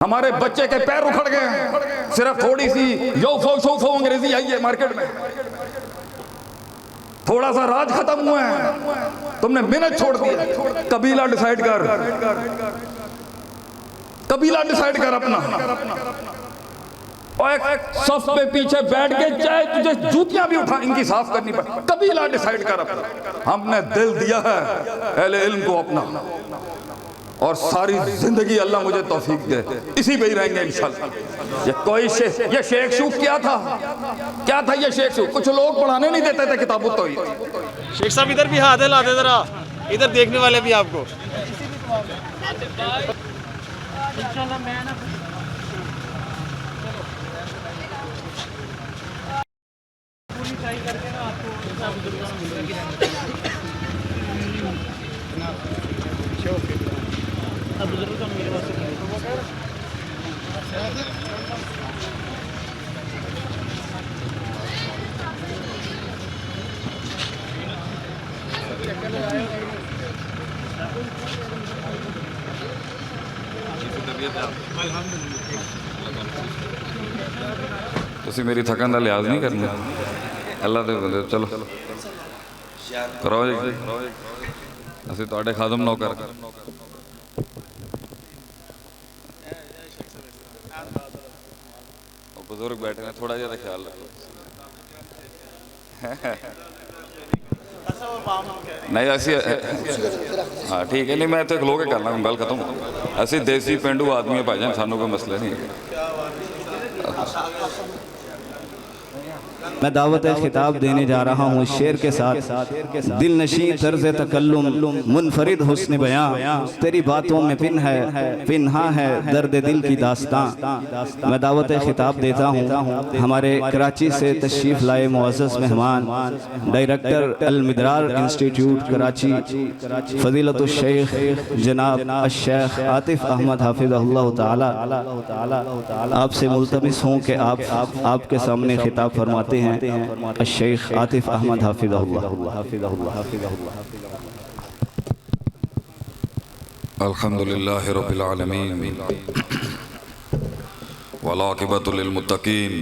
हमारे बच्चे के पैर उखड़ गए हैं, सिर्फ थोड़ी सी यो फो शो फो अंग्रेजी आई है मार्केट में, थोड़ा सा राज खत्म हुआ है, तुमने मिनट छोड़ दिया। कबीला डिसाइड कर, कबीला डिसाइड कर अपना, और एक सफ पे पीछे बैठ के चाहे तुझे जूतियां भी उठा इनकी साफ करनी पड़े, कबीला डिसाइड कर अपना। हमने दिल दिया है अहले इल्म को अपना, और सारी जिंदगी अल्लाह मुझे तौफीक दे, इसी पे ही रहेंगे इंशाल्लाह। ये कोई ये शेख शूख क्या था, क्या था ये शेख शूख? कुछ लोग पढ़ाने नहीं देते थे किताबों तो ही। शेख साहब इधर भी हाथ हिला दे जरा, इधर देखने वाले भी आपको। तुसी मेरी थकन का लिहाज नहीं करना, अल्लाह दे बंदे चलो करो जी, असीं तुहाडे खादम नौकर। बुजुर्ग बैठे हैं, थोड़ा ज्यादा ख्याल रखो। नहीं ऐसी हाँ ठीक है, नहीं मैं तो खलो के करना गल खत्म। असी देसी पेंडू आदमी भाईजान, सानू कोई मसला नहीं है। मैं दावत खिताब देने जा रहा हूँ शेर के साथ। दिल नशी तर्ज तकल्लुम मुनफरिद हुस्न बयां, तेरी बातों में पिन्हा है दर्द दिल की दास्तां। मैं दावत खिताब देता हूँ हमारे कराची से तशरीफ़ लाए मुअज़्ज़ज़ मेहमान, डायरेक्टर अल मिदरार इंस्टीट्यूट कराची फ़ज़ीलतुश शेख जनाब शेख आतिफ़ अहमद हाफ़िज़हुल्लाह ताला, आपसे मुल्तमिस हूँ कि आप आपके सामने खिताब फरमाते हैं शेख आतिफ अहमद हाफिज़हुल्लाह। अल्हम्दुलिल्लाहि रब्बिल आलमीन वल आक़िबतु लिल मुत्तक़ीन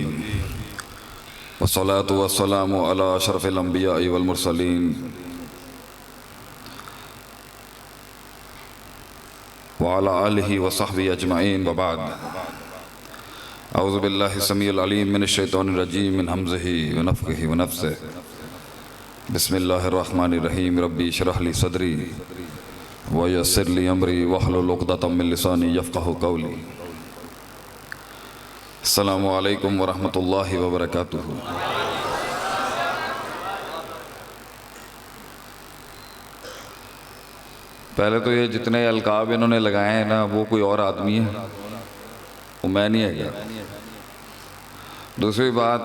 वस्सलातु वस्सलामु अला अशरफिल अंबिया वल मुरसलीन व अला आलिहि व सहबिहि अजमईन व बाद। औज़ु बिल्लाहि समीउल अलीम मिनश शैतानिर रजीम मिन हमज़िहि व नफ़्ख़िहि व नफ़्सिहि। बिस्मिल्लाहिर रहमानिर रहीम। रब्बी इश्रह ली सदरी व यस्सिर ली अमरी वहलुल उक़दतम मिन लिसानी यफ़क़हू क़ौली। अस्सलामु अलैकुम व रहमतुल्लाहि व बरकातुहू। पहले तो ये जितने अलकाब इन्होंने लगाए हैं ना, वो कोई और आदमी है, वो मैं नहीं है क्या। दूसरी बात,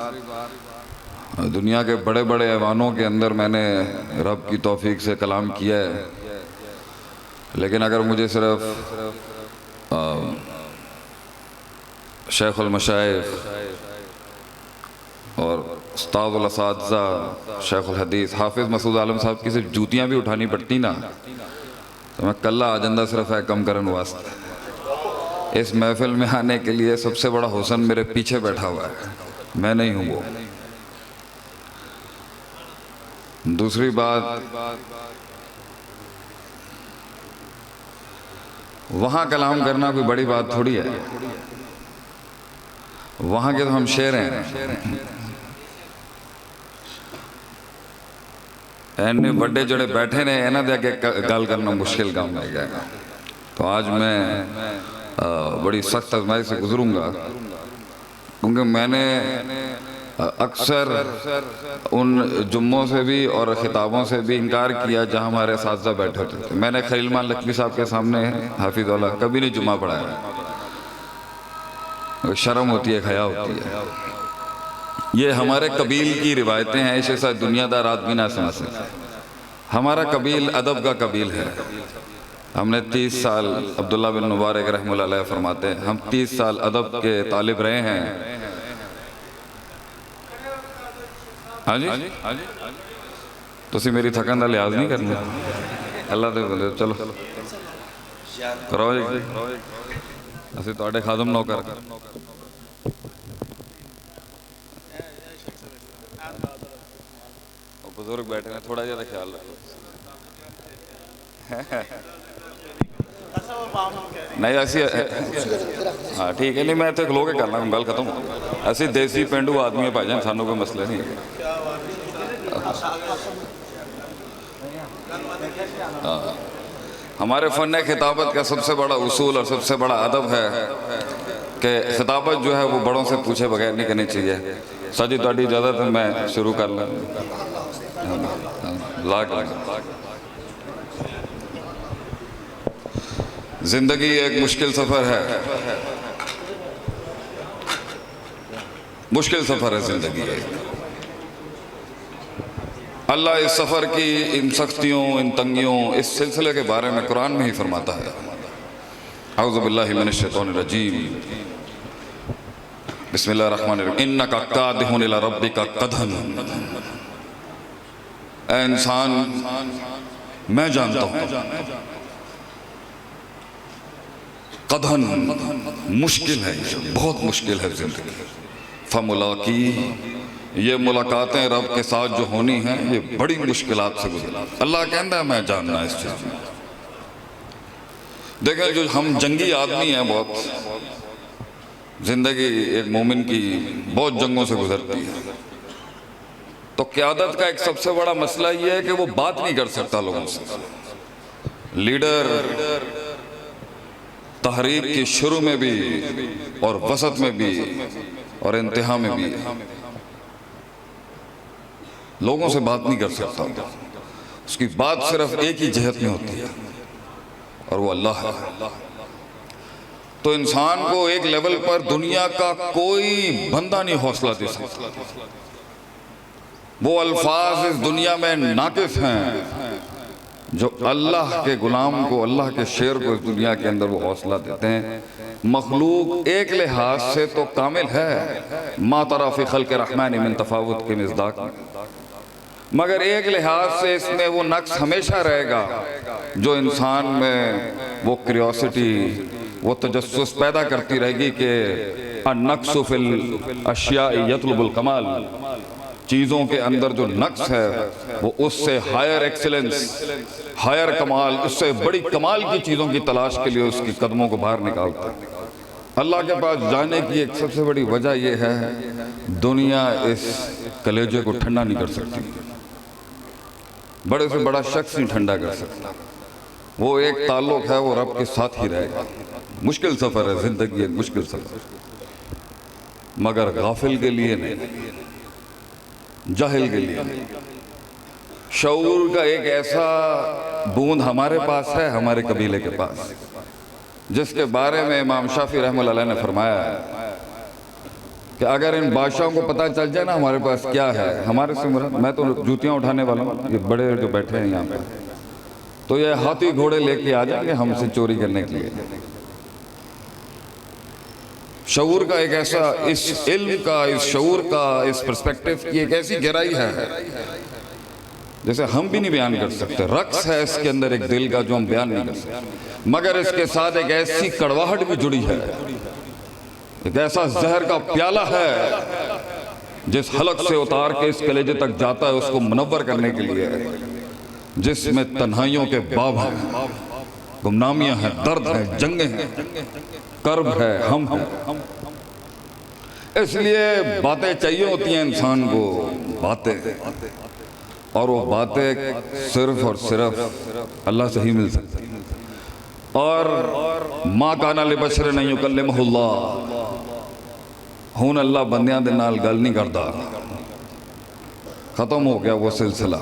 दुनिया के बड़े बड़े ऐवानों के अंदर मैंने रब की तौफीक से कलाम किया है, लेकिन अगर मुझे सिर्फ शेखुल मशाइख और उस्तादुल असातिज़ा शेखुल हदीस हाफिज़ मसूद आलम साहब की सिर्फ जूतियाँ भी उठानी पड़ती ना, तो मैं कल्ला आ जाता सिर्फ है कम करन वास्ते। इस महफिल में आने के लिए सबसे बड़ा हुसन मेरे पीछे बैठा हुआ है, मैं नहीं हूँ वो। दूसरी बात, वहाँ कलाम करना कोई बड़ी बात थोड़ी है, वहाँ के तो हम शेर हैं। इन्ने बड़े जोड़े बैठे ने इन्हों दे अगे गल करना मुश्किल काम है गया। तो आज मैं बड़ी सख्त आजमाइश से गुजरूंगा, क्योंकि मैंने अक्सर उन जुम्मों से भी और खिताबों से भी इनकार किया जहां हमारे साथी बैठे होते थे। मैंने खलीलमान लखवी साहब के सामने हाफिज़ुल्लाह कभी नहीं जुम्मा पढ़ाया, शर्म होती है, हया होती है। ये हमारे कबील की रिवायतें हैं, इसे शायद दुनियादार आदमी ना समझ सकते। हमारा कबील अदब का कबील है। हमने 30 साल, अब्दुल्ला बिन मुबारक रहमतुल्लाह अलैह फरमाते हैं, हम 30 साल अदब के तालिब रहे हैं। हाँ जी, तुसी मेरी थकन का लिहाज नहीं करना, अल्लाह दे बंदे चलो करो जी। ਅਸੀਂ ਤੁਹਾਡੇ ਖਾਦਮ ਨੌਕਰ ਉਹ ਬਜ਼ੁਰਗ ਬੈਠੇ ਨੇ ਥੋੜਾ ਜਿਹਾ ਖਿਆਲ ਰੱਖੋ नहीं असी हाँ ठीक है नहीं मैं इतने खलो के करना गल खत्म असी देसी पेंडू आदमी भाईजान सानू कोई मसले नहीं है हमारे फ़न खिताबत का सबसे बड़ा उसूल और सबसे बड़ा अदब है कि खिताबत जो है वो बड़ों से पूछे बगैर नहीं करनी चाहिए। साजी तुहाडी इजाज़त है मैं शुरू कर ला जिंदगी एक मुश्किल सफ़र है, मुश्किल सफ़र है ज़िंदगी एक। अल्लाह इस सफ़र की इन सख्तियों इन तंगियों इस सिलसिले के बारे में कुरान में ही फरमाता है। औज़ु बिल्लाहि मिनश शैतानिर रजीम बिस्मिल्लाहिर रहमानिर रहीम इन्नका कादिहुन इला रब्बिका कदहन। ऐ इंसान मैं जानता हूँ कदहन मुश्किल है, बहुत मुश्किल है ज़िंदगी। फमुलाकी ये मुलाकातें रब के साथ जो होनी हैं ये बड़ी मुश्किलात से गुजर। अल्लाह कहता है मैं जानना इस चीज़ में। देखें जो हम जंगी आदमी हैं बहुत, ज़िंदगी एक मोमिन की बहुत जंगों से गुजरती है। तो क़यादत का एक सबसे बड़ा मसला ये है कि वो बात नहीं कर सकता लोगों से। लीडर तहरीक की शुरू में भी और वसत में भी और इंतहा में भी लोगों से बात नहीं कर सकता। उसकी बात सिर्फ एक ही जहत में होती है और वो अल्लाह है। तो इंसान को एक लेवल पर दुनिया का कोई बंदा नहीं हौसला दे सकता। वो अल्फाज इस दुनिया में नाकिस हैं जो अल्लाह के गुलाम को, अल्लाह के शेर को इस दुनिया के अंदर वो हौसला देते हैं। मखलूक एक लिहाज से तो कामिल है, मा तरा फी खल्क़ि रहमान मिन तफावुत के मिज़दाक़, मगर एक लिहाज से इसमें वो नक्स हमेशा रहेगा जो इंसान में वो क्यूरियोसिटी वो तजस्सुस पैदा करती रहेगी कि अन्नक्सु फिल अशिया यतलुबुल कमाल। चीज़ों के अंदर जो नक्स है वो उससे हायर एक्सीलेंस, हायर कमाल, उससे बड़ी कमाल की चीज़ों की तलाश के लिए उसकी कदमों को बाहर निकालता है। अल्लाह के पास जाने की एक सबसे बड़ी वजह यह है दुनिया इस कलेजे को ठंडा नहीं कर सकती, बड़े से बड़ा शख्स नहीं ठंडा कर सकता। वो एक ताल्लुक़ है वो रब के साथ ही रहेगा। मुश्किल सफ़र है ज़िंदगी, एक मुश्किल सफ़र, मगर गाफिल के लिए नहीं, जाहिल के लिए। शऊर का एक ऐसा बूंद हमारे पास है, हमारे कबीले के पास, जिसके बारे में इमाम शाफी रहमतुल्लाह ने फरमाया है कि अगर इन बादशाहों को पता चल जाए ना हमारे पास क्या है, हमारे से मैं तो जूतियाँ उठाने वाला हूँ, ये बड़े जो बैठे हैं यहाँ पे, तो ये हाथी घोड़े लेके आ जाएंगे हमसे चोरी करने के लिए। शऊर का एक ऐसा, इस इल्म का, इस शऊर का, इस पर्सपेक्टिव की एक ऐसी गहराई है जैसे हम भी नहीं बयान कर सकते। रक्स है इसके अंदर एक दिल का जो हम बयान नहीं कर सकते, मगर इसके साथ एक ऐसी कड़वाहट भी जुड़ी है, एक ऐसा जहर का प्याला है जिस हलक से उतार के इस कलेजे तक जाता है उसको मुनव्वर करने के लिए, जिसमें तन्हाइयों के बाब हैं, गुमनामियां हैं, दर्द है, जंगें हैं, कर्ब है, हम हैं। इसलिए बातें चाहिए होती हैं इंसान को, बातें, और वो बातें सिर्फ और सिर्फ अल्लाह से ही मिल सकती हैं। और माँ काना लिबशर नहीं युकल्लिमुहुल्लाह, हुन अल्लाह बंदियां दे नाल गल नहीं करता। ख़त्म हो गया वो सिलसिला,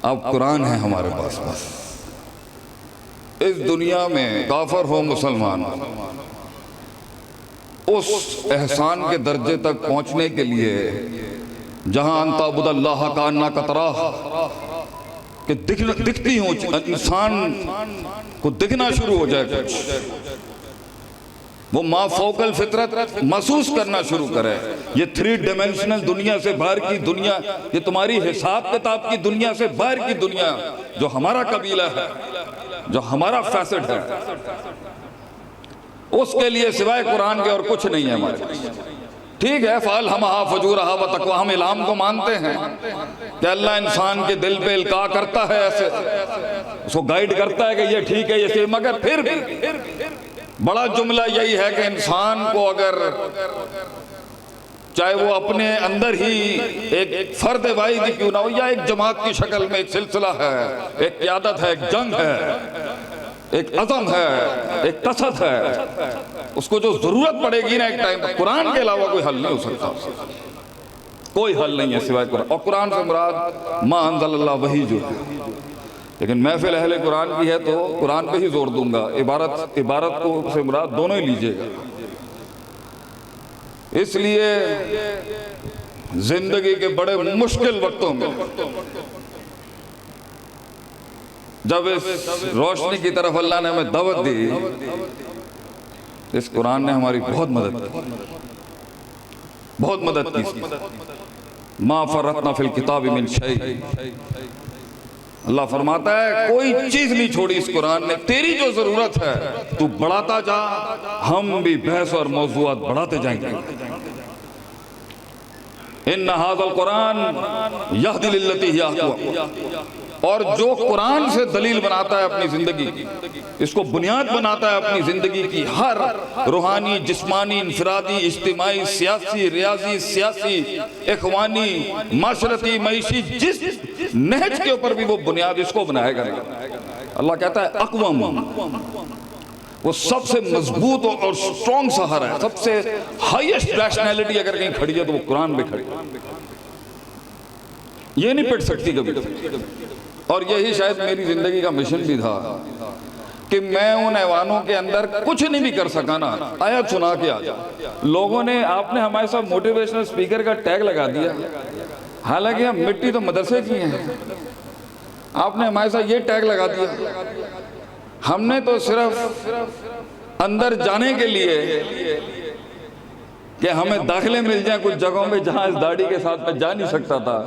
अब कुरान है हमारे पास। बस इस दुनिया में काफिर हो मुसलमान, उस एहसान के दर्जे तक पहुँचने के लिए जहाँ अंताबुदल्लाह का अन्ना कतरा कि दिखती हो, इंसान को दिखना शुरू हो जाए कुछ, वो मा फौकल फितरत महसूस करना शुरू करे। ये 3 डायमेंशनल दुनिया से बाहर की दुनिया, ये तुम्हारी हिसाब किताब की दुनिया से बाहर की दुनिया, जो हमारा कबीला है, जो हमारा फैसेट है, उसके लिए सिवाय कुरान के और कुछ नहीं है हमारे पास। ठीक है, फाल हम फजूरहा व तकवा, हम इल्हाम को मानते हैं कि अल्लाह इंसान के दिल पे इल्का करता है, ऐसे उसको गाइड करता है कि ये ठीक है, ये सही, मगर फिर भी बड़ा जुमला यही है कि इंसान को अगर चाहे वो अपने अंदर ही एक फर्द वाहिद क्यों ना हो या एक जमात की शक्ल में एक सिलसिला है, एक क़यादत है, एक जंग है, एक अज़म है, एक कसद है, उसको जो जरूरत पड़ेगी ना एक टाइम पर, कुरान के अलावा कोई हल नहीं हो सकता, कोई हल नहीं है सिवाय कुरान। और कुरान से मुराद मा अंज़लल्लाह वही जो है, लेकिन महफिल अहले कुरान की है तो कुरान पे ही जोर दूंगा। इबारत को से मुराद दोनों ही लीजिएगा। इसलिए जिंदगी के बड़े मुश्किल वक्तों में जब इस रोशनी की तरफ अल्लाह ने हमें दावत दी, इस कुरान ने हमारी बहुत मदद की, बहुत मदद की। मा फर्रतना फिल किताब मिन शै, अल्लाह फरमाता है कोई चीज नहीं छोड़ी इस कुरान ने, तेरी जो जरूरत है तू बढ़ाता जा, हम भी बहस और मौजूआत बढ़ाते जाएंगे। इन्ना हाज़ल कुरान यहदी लिल्लती हिया अक़वम, और जो कुरान से दलील बनाता है अपनी जिंदगी की, इसको बुनियाद बनाता है अपनी जिंदगी की, हर रूहानी, जिस्मानी, इंफरादी, इज्तिमाई, सियासी, रियाजी, सियासी, इखवानी, माशरती, मईशी, जिस नहज के ऊपर भी वो बुनियाद इसको बनाएगा। अल्लाह कहता है अक़वम, वो सबसे मजबूत और स्ट्रॉन्ग सहारा है, सबसे हाईएस्ट रैशनैलिटी अगर कहीं खड़ी है तो वो कुरान पे खड़ी है, ये नहीं पिट सकती कभी। और यही शायद मेरी जिंदगी का मिशन भी था कि मैं उन ऐवानों के अंदर कुछ नहीं भी कर सका ना, आयत सुना के आ जा। लोगों ने, आपने हमारे साथ मोटिवेशनल स्पीकर का टैग लगा दिया, हालांकि हम मिट्टी तो मदरसे की हैं, आपने हमारे साथ ये टैग लगा दिया। हमने तो सिर्फ अंदर जाने के लिए कि हमें दाखिले मिल जाए कुछ जगहों में जहां इस दाढ़ी के साथ मैं जा नहीं सकता था,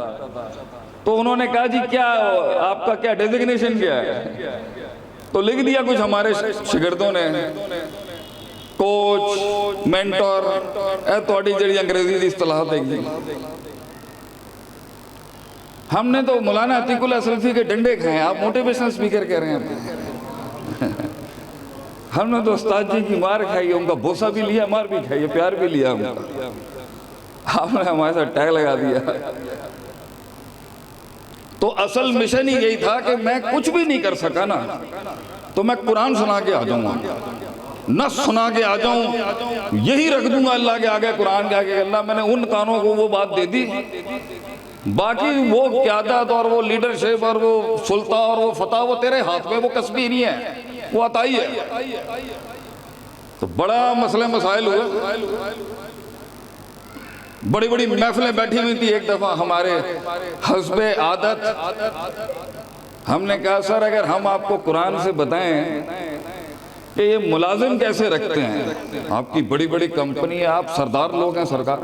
तो उन्होंने कहा जी क्या आपका क्या डेजिग्नेशन क्या है, तो लिख दिया कुछ हमारे शिगिर्दों ने, कोच, मेंटर, थोड़ी जड़ी अंग्रेजी की इस्तेलाह देगी। हमने तो मौलाना अतीकुल्लाह सल्फी के डंडे खाए, आप मोटिवेशनल स्पीकर कह रहे हैं। हमने तो उस्ताद जी की मार खाई, उनका बोसा भी लिया, मार भी खाई, प्यार भी लिया उनका, आपने हमारे साथ टैग लगा दिया। तो असल मिशन ही यही था कि मैं कुछ भी नहीं कर सका ना, तो मैं कुरान सुना के आ जाऊंगा, न सुना के आ जाऊं, यही रख दूंगा अल्लाह के आगे, कुरान के आगे। अल्लाह मैंने उन कानों को वो बात दे दी, बाकी वो क़यादत और वो लीडरशिप और वो सुल्ता और वो फतह वो तेरे हाथ में, वो कसबी नहीं है, वो अताई है। तो बड़ा मसले मसाइल हुए, बड़ी बड़ी महफिलें बैठी हुई थी। एक दफा हमारे हस्बे आदत हमने कहा सर अगर हम आपको कुरान से बताएं कि ये मुलाजिम कैसे रखते हैं, आपकी बड़ी बड़ी कंपनी है, आप सरदार लोग हैं, सरकार,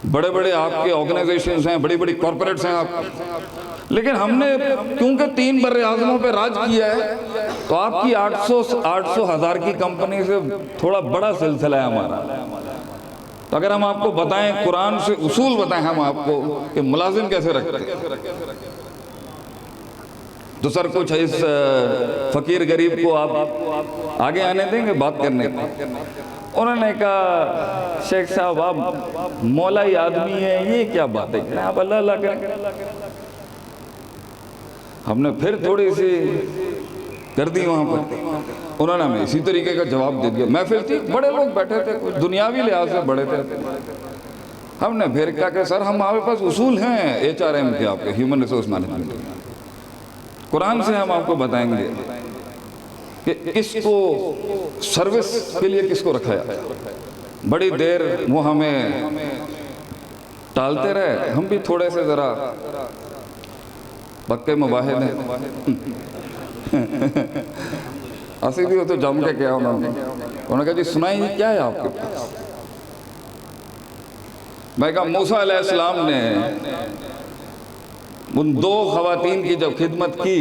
बड़े बड़े आपके ऑर्गेनाइजेशंस हैं, बड़ी बड़ी कॉरपोरेट्स हैं आप, लेकिन हमने क्योंकि 3 बर्रे आज़मों पे राज किया है तो आपकी 800 हज़ार की कंपनी से थोड़ा बड़ा सिलसिला है हमारा। तो अगर हम आपको बताएं, कुरान से उसूल बताएं हम आपको कि मुलाजिम कैसे रखते हैं, तो सर कुछ इस फकीर गरीब को आप आगे आने देंगे बात करने को? उन्होंने कहा शेख साहब आप मौलाई आदमी है, ये क्या बात है, आप अल्लाह अल्लाह करें। हमने फिर थोड़ी सी कर दी वहाँ पर, उन्होंने हमें इसी तरीके का जवाब दे दिया। महफिल थी, बड़े लोग बैठे थे, कुछ दुनियावी लिहाज से बड़े थे। हमने फिर कहा कि सर हमारे पास उसूल हैं HRM के, आपके ह्यूमन रिसोर्स मैनेजमेंट, कुरान से हम आपको बताएंगे कि किसको सर्विस के लिए किसको रखा जाए। बड़ी देर वो हमें टालते रहे, हम भी थोड़े से ज़रा पक्के मुबाहिद हैं। असी भी वो तो जम के क्या उन्होंने कहा जी सुनाइए क्या है आपके पास। मैं कहा मूसा अलैहिस्सलाम ने उन 2 ख़वातीन की जब खिदमत की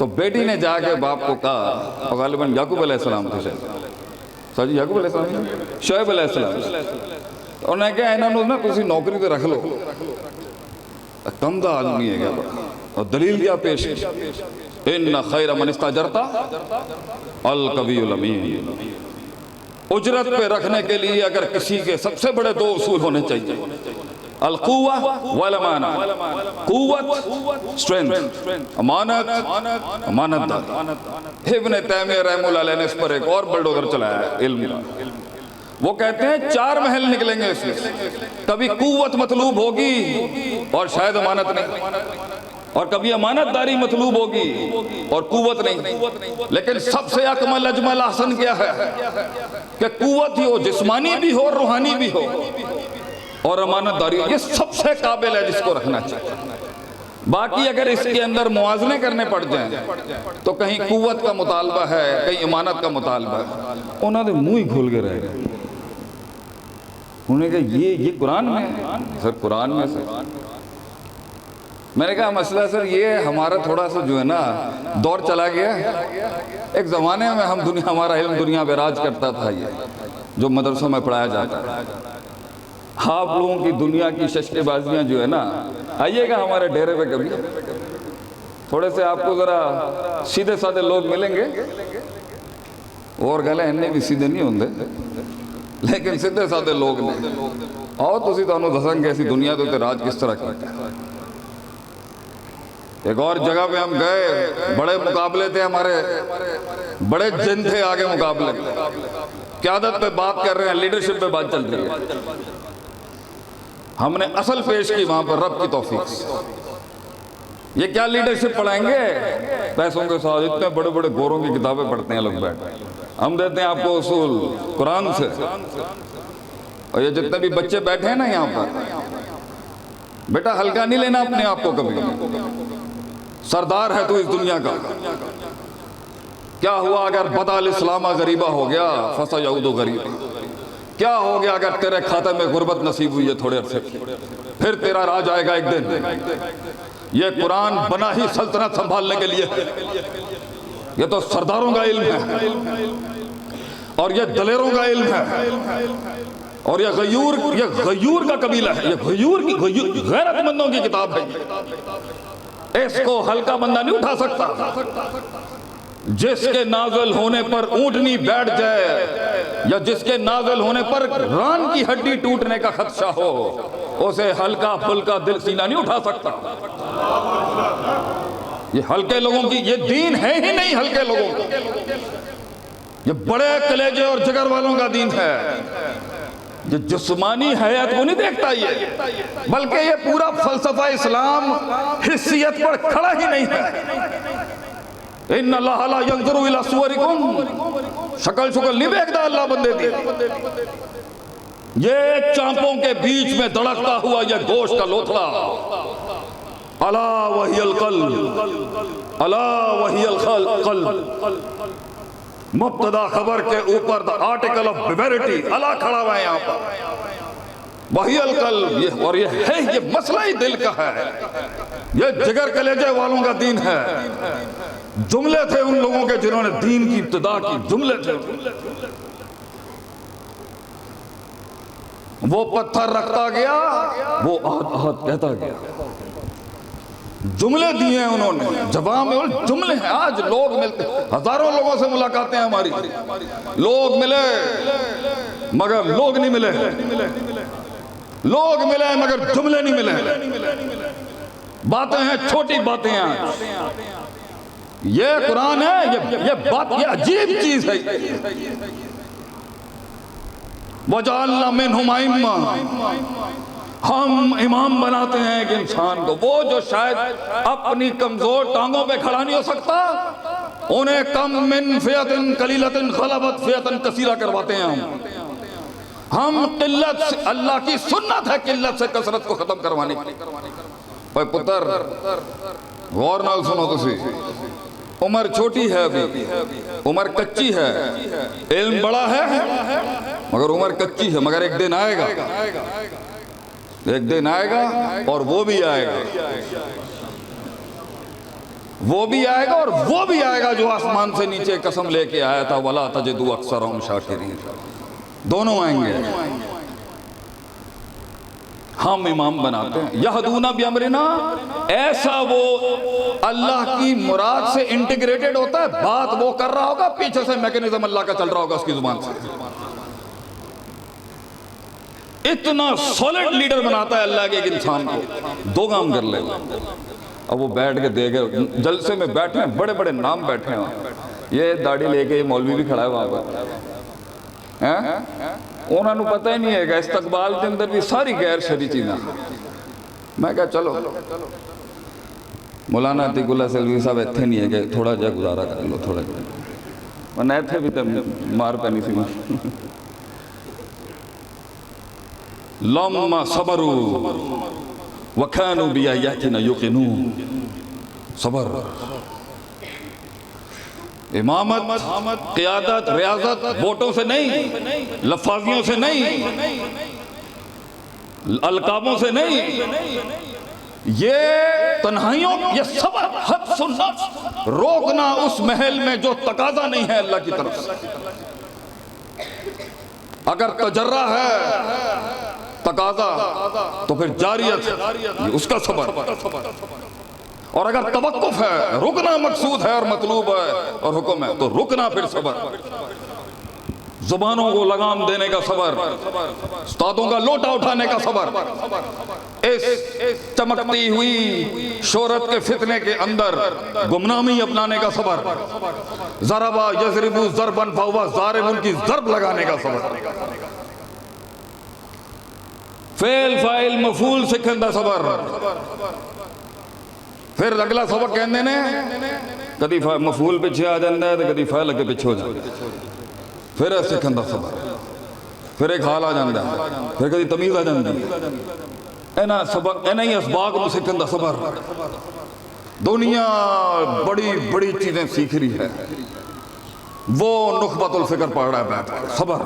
तो बेटी ने जाके बाप को कहा, और गालिबन याकूब अलैहिस्सलाम थे सर जी, याकूब अलैहिस्सलाम, शोएब अलैहिस्सलाम, उन्हें क्या इन्होंने ना किसी नौकरी पे रख लो, कमदा आदमी है क्या बड़ा, और दलील क्या पेश की, इन्ना खैर मन इस्ताजरता अल कवियुल अमीन। उजरत पे रखने के लिए अगर किसी के सबसे बड़े दो उसूल होने चाहिए, अल कुव्वा वल अमाना, कुव्वत स्ट्रेंथ, अमानत अमानतदारी। इब्न तैमिया रहमतुल्लाह अलैह ने इस पर एक और बुलडोजर चलाया है इल्म का। वो कहते हैं 4 महल निकलेंगे इसमें, कभी कुव्वत मतलूब होगी और शायद अमानत नहीं, और कभी अमानतदारी मतलूब होगी और कुव्वत नहीं। लेकिन सबसे अकमल अजमल हसन क्या है कि कुव्वत ही हो, जिस्मानी भी हो, रूहानी भी हो, और अमानतदारी हो। ये सबसे काबिल है जिसको रखना चाहिए। बाकी अगर इसके अंदर मुआवजे करने पड़ जाएं तो कहीं कुव्वत का मुतालबा है, कहीं अमानत का मुतालबा है, उन्होंने मुंह ही खोल के रह गए। उन्होंने कहा ये कुरान में है सर, कुरान में सर। मैंने कहा मसला सर ये हमारा थोड़ा सा जो है ना दौर चला गया। एक ज़माने में हम दुनिया, हमारा इल्म दुनिया पे राज करता था, ये जो मदरसों में पढ़ाया जाता है। आप लोगों की दुनिया की शशकेबाजियाँ जो है ना, आइएगा हमारे डेरे पे कभी, थोड़े से आपको ज़रा सीधे साधे लोग मिलेंगे, और गले इन्ने भी सीधे नहीं होंगे, लेकिन सीधे साधे लोग ने। आओ तुसी तुहानू दसांगे ऐसी दुनिया के राज किस तरह किया। एक और जगह पे हम गए, बड़े मुकाबले थे हमारे, बड़े जिन थे आगे मुकाबले, क़यादत पे बात कर रहे हैं, लीडरशिप पे बात चल रही है। हमने असल पेश की वहां पर रब की तौफीक से। ये क्या लीडरशिप पढ़ाएंगे पैसों के साथ, इतने बड़े बड़े गोरों की किताबें पढ़ते हैं लोग बैठ, हम देते हैं आपको उसूल कुरान से। और ये जितने भी बच्चे बैठे हैं ना यहाँ पर, बेटा हल्का नहीं लेना अपने आप को कभी, सरदार है तू इस दुनिया का। क्या हुआ अगर बदल इस्लामा गरीबा हो गया, फसा यहूदो गरीबा। क्या हो गया अगर तेरे खाते में गुर्बत नसीब हुई है थोड़े अरसे, फिर तेरा राज आएगा एक दिन। ये कुरान बना ही सल्तनत संभालने के लिए है। ये तो सरदारों का इल्म है, और ये दलेरों का इल्म है, और ये गयूर का कबीला है। ये गैरतमंदों की किताब है। इसको हल्का बंदा नहीं उठा सकता। जिसके नाज़िल होने पर ऊँटनी बैठ जाए, या जिसके नाज़िल होने पर रान की हड्डी टूटने का खदशा हो, उसे हल्का फुल्का दिल सीना नहीं उठा सकता। ये हल्के लोगों की, ये दीन है ही नहीं हल्के लोगों का। ये बड़े कलेजे और जिगर वालों का दीन है। ये जिस्मानी हयात को नहीं देखता ये, बल्कि ये पूरा फलसफा इस्लाम हिस्सियत पर खड़ा ही नहीं है। इन्ना अल्लाह ला यंज़ुरु इला सुवरिकुम, शक्ल शुक्ल नहीं देखता अल्लाह बंदे दी। ये चांपों के बीच में धड़कता हुआ ये गोश्त का लोथड़ा, अला वहियल क़ल्ब, अला वहियल क़ल्ब। मुब्तदा खबर के ऊपर द आर्टिकल ऑफ वेरिटी अला खड़ा हुआ है यहाँ पर, वहियल क़ल्ब। ये और ये है, ये मसला ही दिल का है। ये जिगर कलेजे वालों का दीन है। जुमले थे उन लोगों के जिन्होंने दीन की इब्तिदा की, जुमले थे। वो पत्थर रखता गया, वो आहत आहत कहता गया। जुमले दिए हैं उन्होंने, जवाब में और जुमले हैं। आज लोग मिलते, हजारों लोगों से मुलाकातें हमारी, लोग मिले मगर लोग नहीं मिले, लोग मिले मगर जुमले नहीं मिले। बातें हैं, छोटी बातें हैं। ये कुरान है, ये बात, ये अजीब चीज है। वजअलना मिनहुम अइम्मा, हम इमाम बनाते हैं एक इंसान को, वो जो शायद अपनी कमजोर टांगों पे खड़ा नहीं हो सकता, उन्हें कम मिन फियतिन कलीलतिन गलबत फियतिन कसीरा करवाते हैं हम किल्लत से, अल्लाह की सुन्नत है किल्लत से कसरत को खत्म करवाने की। भाई पुत्र गौर नाल सुनो, तुसी उम्र छोटी है, अभी उम्र कच्ची है, इल्म बड़ा है मगर उम्र कच्ची है। मगर एक दिन आएगा, एक दिन आएगा और वो भी आएगा। वो भी आएगा और वो भी आएगा जो आसमान से नीचे कसम लेके आया था, वला तजिदु अक्सरहुम शाकिरीन। दोनों आएंगे। हम इमाम बनाते हैं, यहदूना बिअमरिना, ऐसा वो अल्लाह की मुराद से इंटीग्रेटेड होता है। बात वो कर रहा होगा, पीछे से मैकेनिज्म अल्लाह का चल रहा होगा उसकी जुबान से। इतना सॉलिड लीडर बनाता है अल्लाह के एक इंसान को। दो काम कर लेगा। अब वो बैठ के देखे, जलसे में बैठे हैं, बड़े बड़े नाम बैठे हैं, ये दाढ़ी लेके ये मौलवी भी खड़ा है वहां पर हैं। उन्होंने पता ही नहीं है इस्तकबाल के अंदर भी सारी गैर शरी चीज़ां। मैं क्या चलो मौलाना अतीकुल्लाह सलवी साहब इतने नहीं है कि थोड़ा जा गुजारा कर लो, थोड़ा जा वरना इतने भी तो मार पैनी सी। लम्मा सबरू वकानु बिआयातिना युकिनून, सबर। इमामत, क़ियादत, रियासत वोटों से नहीं, लफाजियों से नहीं, अलकाबों से नहीं, ये तन्हाइयों, ये सबर, हद सुनना, रोकना उस महल में जो तकाजा नहीं है अल्लाह की तरफ से। अगर तजर्रा है तकाजा तो फिर जारियत है, उसका सबर। और अगर तवक्कुफ है, रुकना मकसूद है और मतलूब है और हुक्म है, तो रुकना फिर सबर। जुबानों को लगाम देने का सबर, उस्तादों का लोटा उठाने का सबर, इस चमकती हुई शोहरत के फितने के अंदर गुमनामी अपनाने का सबर, ज़रबा यज़रिबु ज़रबन फहुवा ज़ारिबुन की ज़रब लगाने का सबर, फेल फाइल मफूल सीखने का सबर। फिर अगला सबक कहते ने कभी मफूल पिछे आ जाता है तो कभी फाइल अगे पिछे हो जाता है, फिर सीखने का सबर, फिर एक हाल आ जाता है, फिर कभी तमीज़ आ जाती है। इन्हां सबक, इन्हां ही असबाब को सीखने का सबर। दुनिया बड़ी बड़ी चीज़ें सीख रही है, वो नुखबतुल फिक्र पढ़ रहा है, सबर।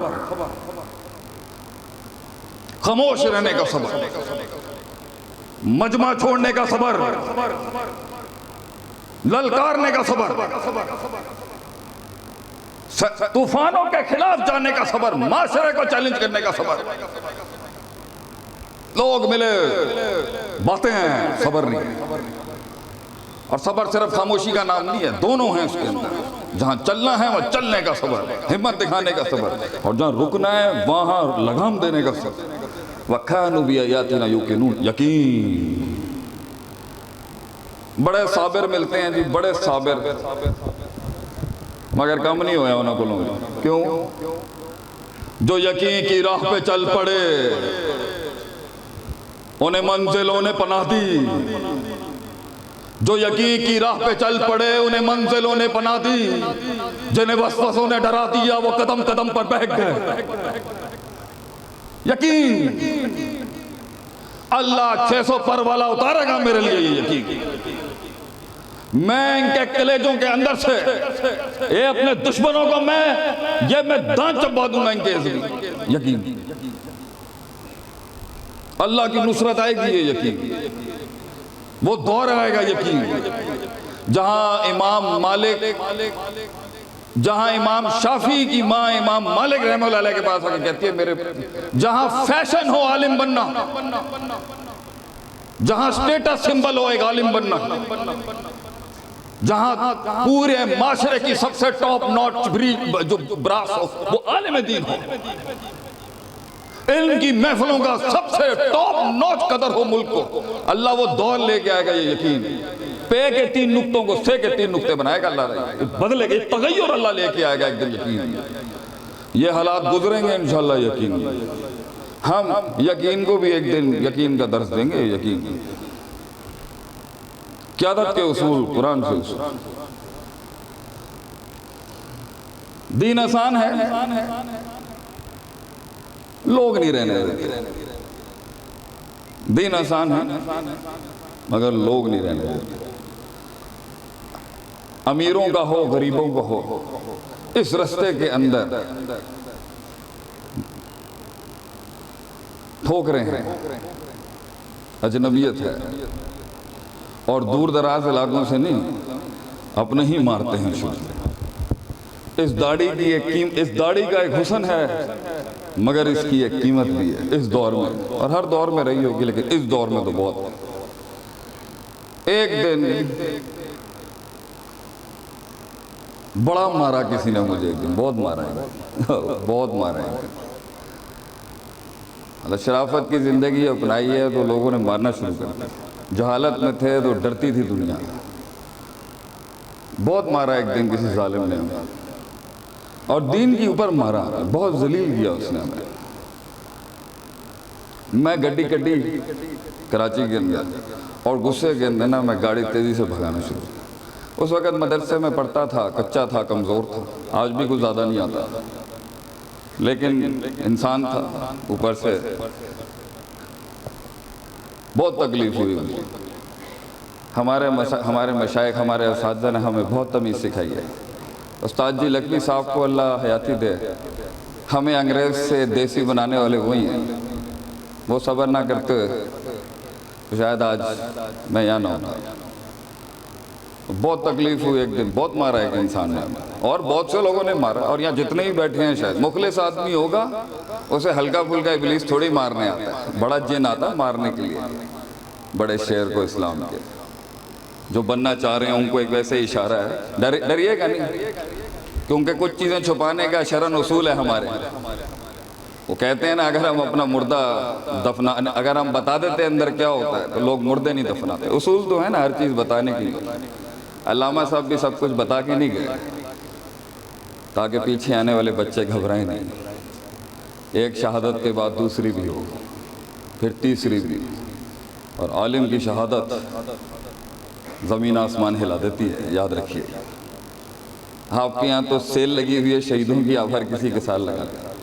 खामोश रहने का सबर, मजमा छोड़ने का सबर, ललकारने का सबर, तूफानों के खिलाफ जाने का सबर, माशरे को चैलेंज करने का सबर। लोग मिले बातें हैं, सबर नहीं। और सबर सिर्फ खामोशी का नाम नहीं है, दोनों हैं उसके अंदर। जहां चलना है वहां चलने का सबर, हिम्मत दिखाने का सबर, और जहां रुकना है वहां लगाम देने का सबर। वकानु बिआयातिना युकिनून, यकीन। बड़े साबिर मिलते हैं जी, बड़े साबिर, मगर कम नहीं होया उन्होंने को। क्यों? जो यकीन की राह पे चल पड़े उन्हें मंजिलों ने पनाह दी। जो यकीन की राह पे चल पड़े उन्हें मंजिलों ने पनाह दी। जिन्हें वसवसों ने डरा दिया वो कदम कदम पर बहक गए। यकीन अल्लाह 600 पर वाला उतारेगा मेरे लिए, ये यकीन। मैं इनके कलेजों के अंदर से ये अपने दुश्मनों को मैं दांत चबा दूंगा इनके इज़्ज़त। यकीन अल्लाह की नुसरत आएगी, ये यकीन। वो दौर आएगा, यकीन, जहां इमाम मालिक, जहां इमाम शाफी की माँ इमाम मालिक रहमतुल्लाह अलैह के पास आके कहती है मेरे, जहां फैशन हो आलिम बनना, जहां स्टेटस सिंबल हो एक आलिम बनना, जहां पूरे माशरे की सबसे टॉप नॉच जो ब्रास हो वो आलिम दीन हो, इनकी महफिलों का सबसे टॉप नॉच कदर हो मुल्क को, अल्लाह वो दौर लेके आएगा, ये यकीन। पे के 3 नुक्तों को से के 3 नुक्ते बनाएगा अल्लाह, बदलेगा, तगय्युर अल्लाह लेके आएगा एक दिन, यकीन। ये हालात गुजरेंगे इंशाअल्लाह, यकीन। हम यकीन को भी एक दिन यकीन का दर्स देंगे, यकीन। क़यादत के उसूल कुरान से उसूल। दीन आसान है, लोग नहीं रहने देते। दीन आसान है मगर लोग नहीं रहने देते। अमीरों का हो गरीबों का हो, इस रास्ते के अंदर ठोकरें हैं, अजनबियत है, और दूर दराज इलाकों से नहीं, अपने ही मारते हैं शुरू। इस दाढ़ी की इस दाढ़ी का एक हुस्न है, मगर इसकी एक कीमत भी है इस दौर में, और हर दौर में रही होगी, लेकिन इस दौर में तो बहुत। एक दिन बड़ा मारा किसी ने मुझे, एक दिन बहुत मारा है बहुत मारा है। मतलब शराफत की जिंदगी अपनाई है तो लोगों ने मारना शुरू कर दिया। जहालत में थे तो डरती थी दुनिया, बहुत मारा एक दिन किसी जालिम ने, और दीन के ऊपर मारा, बहुत जलील किया उसने हमें। मैं गड्डी कराची के अंदर, और गुस्से के अंदर ना मैं गाड़ी तेजी से भगाना शुरू। उस वक़्त मदरसे में पढ़ता था, कच्चा था, कमज़ोर था, आज भी कुछ ज़्यादा नहीं आता, लेकिन इंसान था, ऊपर से बहुत तकलीफ़ हुई मुझे। हमारे मशाइख, हमारे उस्ताद ने हमें बहुत तमीज़ सिखाई है। उस्ताद जी लकवी साहब को अल्लाह हयाती दे, हमें अंग्रेज़ से देसी बनाने वाले वही हैं। वो सब्र ना करते तो शायद आज मैं यहाँ ना होता। बहुत तकलीफ़ हुई एक दिन, बहुत मारा एक इंसान ने, और बहुत से लोगों ने मारा, और यहाँ जितने ही बैठे हैं शायद मुखलिस आदमी होगा, उसे हल्का फुल्का इब्लीस थोड़ी मारने आता है, बड़ा जिन आता है मारने के लिए बड़े शेर को इस्लाम के। जो बनना चाह रहे हैं उनको एक वैसे इशारा है, डरिएगा नहीं, क्योंकि कुछ चीज़ें छुपाने का शरन उसूल है हमारे। वो कहते हैं ना, अगर हम अपना मुर्दा दफना, अगर हम बता देते अंदर क्या होता है तो लोग मुर्दे नहीं दफनाते। उसूल तो है ना हर चीज़ बताने की। अल्लामा साहब भी सब कुछ बता के नहीं गए, ताकि पीछे आने वाले बच्चे घबराएं नहीं। एक शहादत के बाद दूसरी भी हो, फिर तीसरी भी, और आलिम की शहादत ज़मीन आसमान हिला देती है, याद रखिए। आपके यहाँ तो सेल लगी हुई है शहीदों की, आप हर किसी के साथ लगाते हैं।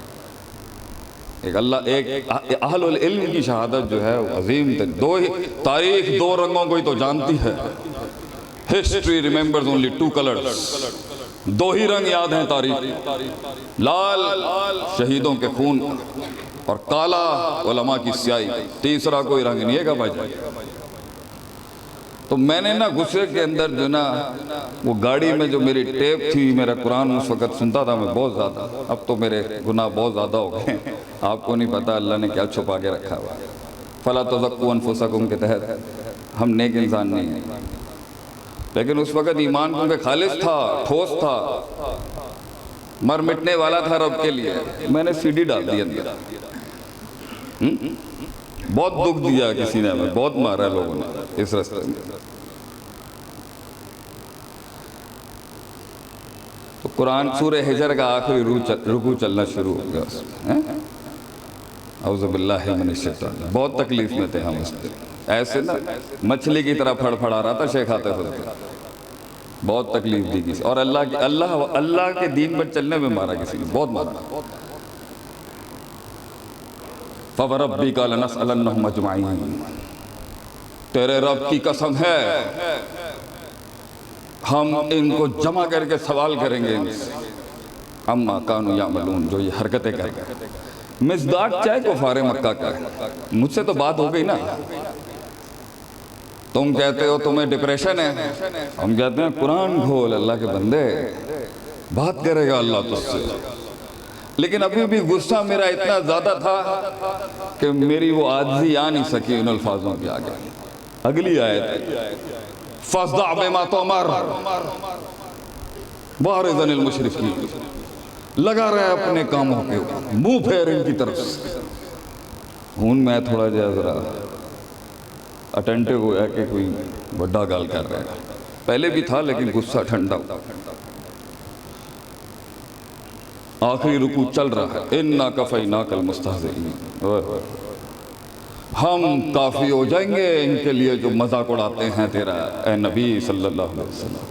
एक अहलुल इल्म की शहादत जो है वो अजीम, दो ही तारीख दो रंगों को ही तो जानती है। History remembers only two colours, दो ही रंग याद हैं तारीख, लाल शहीदों के खून और काला उलमा की स्याही, तीसरा कोई रंग नहीं है भाई। तो मैंने ना गुस्से के अंदर जो ना वो गाड़ी में जो मेरी टेप थी, मेरा कुरान उस वक़्त सुनता था मैं बहुत ज़्यादा, अब तो मेरे गुनाह बहुत ज़्यादा हो गए, आपको नहीं पता अल्लाह ने क्या छुपा के रखा हुआ। फला तुज़क्कू अनफुसकुम के तहत हम नेक इंसान नहीं हैं, लेकिन उस वक़्त ईमान क्योंकि खालिस था, ठोस था, मर मिटने वाला था रब के लिए, मैंने सीडी डाल दी अंदर। बहुत दुख दिया किसी ने हमें, बहुत मारा लोगों ने इस रास्ते में। तो कुरान सूरह हिजर का आखिरी रुकू चलना शुरू हो गया उसमें। औज़ु बिल्लाहि मिनश शैतान, बहुत तकलीफ में थे हम उस दिन, ऐसे ना मछली की तरह फड़फड़ा रहा था शेख आते हुए, बहुत तकलीफ दी किसी, और अल्लाह के दीन पर चलने में मारा किसी ने, बहुत मारा। फ़वरब्बिका लनस्अलन्नहुम अजमईन, तेरे रब की कसम है हम इनको जमा करके सवाल करेंगे अम्मा कानू यामलून, जो ये हरकतें कर गए। मिज़दाक चाहे कुफारे मक्का का है, मुझसे तो बात हो गई ना। तुम कहते हो तुम्हें डिप्रेशन है, हम कहते हैं कुरान खोल, अल्लाह के बंदे बात करेगा अल्लाह तुझसे। लेकिन अभी भी गुस्सा मेरा इतना ज़्यादा था कि मेरी वो आज़ी आ नहीं सकी उन अल्फाजों के आगे। अगली आयत, फ़स्दा बिमा तुमर वारिज़निल मुशरिकीन, लगा रहे अपने कामों के मुंह फेर इनकी तरफ से। हूँ मैं थोड़ा जरा अटेंटिव हुआ कि कोई बड़ा गाल कर रहा है, पहले भी था लेकिन गुस्सा ठंडा। आखिरी रुकू चल रहा है, इन्ना कफ़ैनाकल मुस्तहज़िईन, हम काफ़ी हो जाएंगे इनके लिए जो मजाक उड़ाते हैं तेरा ए नबी सल्लल्लाहु अलैहि वसल्लम,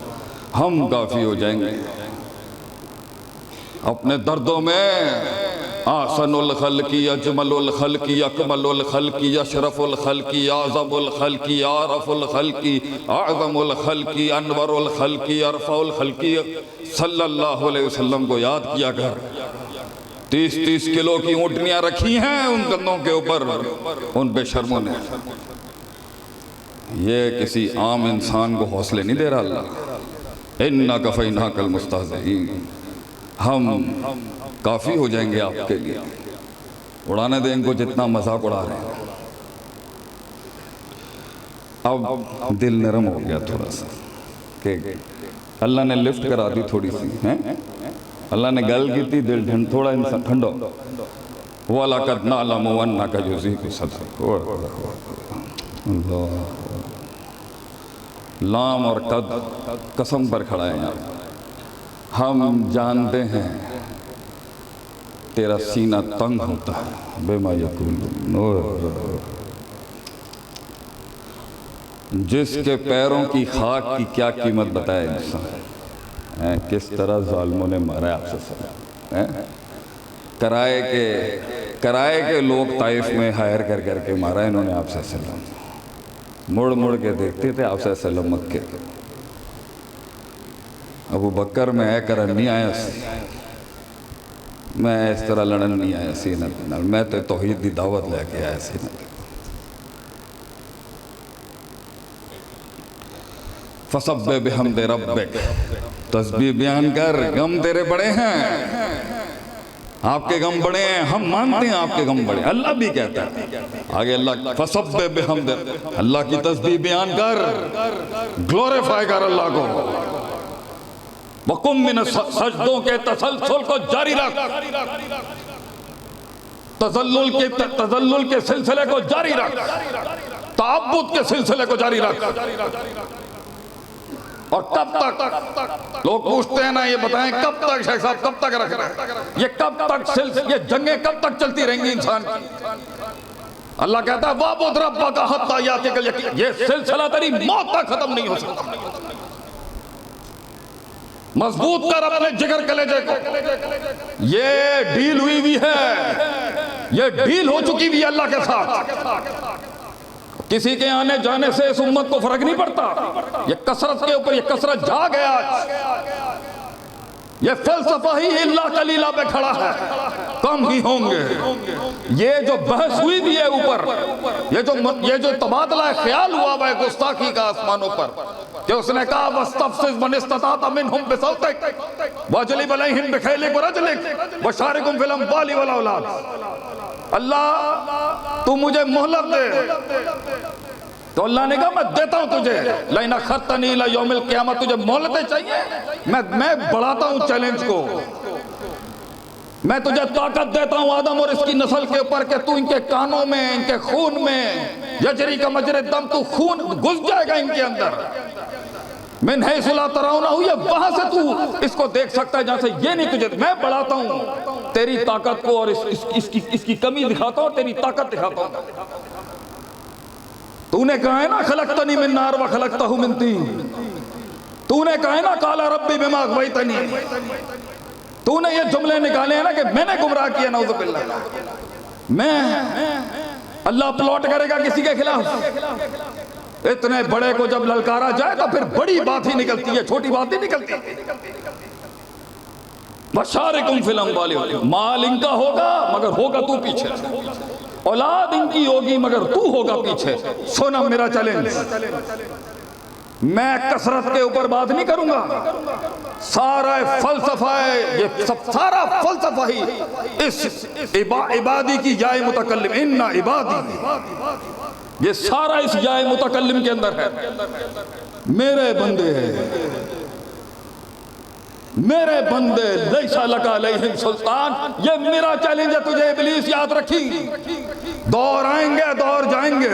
हम काफ़ी हो जाएंगे अपने दर्दों में। आसनुल खल्की अजमलुल खल्की अकमलुल खल्की अशरफुल खल्की आज़मुल खल्की आरफुल खल्की आज़मुल खल्की अनवरुल खल्की अरफाउल खल्की सल्लल्लाहु अलैहि वसल्लम को याद किया कर। 30-30 किलो की ऊँटनियाँ रखी हैं उन कंधों के ऊपर उन बेशर्मों ने। ये किसी आम इंसान को हौसले नहीं दे रहा अल्लाह, इन्ना कफ़ैना कल मुस्तहज़ीन, हम काफ़ी हो जाएंगे आपके लिए, उड़ाने दें इनको जितना मजाक उड़ा रहे हैं। अब दिल नरम हो गया थोड़ा सा कि अल्लाह ने लिफ्ट करा दी थोड़ी सी हैं, अल्लाह ने गल की थी, दिल थोड़ा इंसान ठंडो वाला कद नालम वन्ना का जुज़ी को सदा लाम और कद कसम पर खड़ा है यहाँ। हम जानते हैं तेरा सीना तंग होता है बेमा यकूल, जिसके पैरों की खाक की क्या कीमत बताए इंसान, किस तरह जालिमों ने मारा है आपसे सब, कराए के लोग ताइफ में हायर कर करके मारा इन्होंने आपसे सल्लम, मुड़ मुड़ के देखते थे आपसे सल्लम मक्के। अबू बकर में है करन नहीं आया सी, मैं इस तरह लड़न नहीं आया सी ना, मैं तो तौहीद की दावत लेके आया सी ना। फसब्बे बिहम्दि रब्बिक, तस्बीह बयान कर, गम तेरे बड़े हैं, आपके गम बड़े हैं, हम मानते हैं आपके गम बड़े। अल्लाह भी कहता है आगे, अल्लाह फसब्बे बिहम्दि, अल्लाह की तस्बीह बयान कर, ग्लोरीफाई कर अल्लाह को, वकुम मिन सजदों के तसलसल को जारी रख, तजल्लुल के सिलसिले को जारी रख, ताअब्बुद के सिलसिले को जारी रख। और कब तक लोग पूछते हैं ना, ये बताएं कब तक शेख साहब, कब तक रख रहे हैं, ये कब तक ये जंगें कब तक चलती रहेंगी इंसान की? अल्लाह कहता है वाबुद रब्बका हत्ता यातिकल यकीन, ये सिलसिला तेरी मौत तक खत्म नहीं हो सकता। मजबूत कर अपने जिगर कलेजे को, ये डील हुई हुई है, ये डील हो चुकी हुई अल्लाह के साथ। किसी के आने जाने से इस उम्मत को फर्क नहीं पड़ता, ये कसरत के ऊपर, ये कसरत जा गया, ये फलसफा ही इल्ला कलीला पे खड़ा है, कम ही होंगे। ये जो बहस हुई भी है ऊपर, ये जो तबादला ख्याल हुआ है गुस्ताखी का आसमानों पर, कि उसने कहा वस्तफ़्ज़िज़ मन इस्तताअत मिनहुम बिसौतिक वजलिब अलैहिम बिखैलिक वरजलिक वशारिकुम फिल अम्वालि वल औलाद। अल्लाह तू मुझे मोहलत दे, तो अल्लाह ने कहा मैं देता हूं तुझे, लाइन अखरतनी इला यौमिल क़ियामत, तुझे मोहलतें चाहिए, मैं बढ़ाता हूं चैलेंज को, मैं तुझे ताकत देता हूं आदम और इसकी नस्ल के ऊपर, कि तू इनके कानों में, इनके खून में, यजरी का मजरे दम, तू खून घुस जाएगा इनके अंदर, मिन हैसु ला तराउना, ये वहां से तू इसको देख सकता है जहां से ये नहीं, तुझे मैं बढ़ाता हूं तेरी ताकत को, और इसकी कमी दिखाता हूं और तेरी ताकत दिखाता हूं। तूने कहा है ना खलकतनी मिन नार व खलकतहु मिन तीन, तूने कहा है ना काला रब्बी बिमा अग़वैतनी, तूने ये जुमले निकाले हैं ना कि मैंने गुमराह किया, नऊज़ु बिल्लाह, मैं अल्लाह प्लॉट करेगा किसी के खिलाफ? इतने बड़े को जब ललकारा जाए तो फिर बड़ी बात ही निकलती है, छोटी बात ही निकलती है। बशारिकुम फिल अम्वालि, माल इनका होगा मगर होगा तू पीछे, औलाद इनकी होगी मगर तू होगा पीछे। सुना मेरा चैलेंज, मैं कसरत के ऊपर बात नहीं करूंगा, सारा फलसफा है, ये सब सारा फलसफा ही इस इबादी की जाए मुतकल्लिम, इन्ना इबादी, ये सारा इस जाए मुतकल्लिम के अंदर है। मेरे बंदे हैं, मेरे बंदे, लैसा लका अलैहिम सुल्तान, ये मेरा चैलेंज है तुझे इब्लीस, याद रखी। दौर आएंगे, दौर जाएंगे,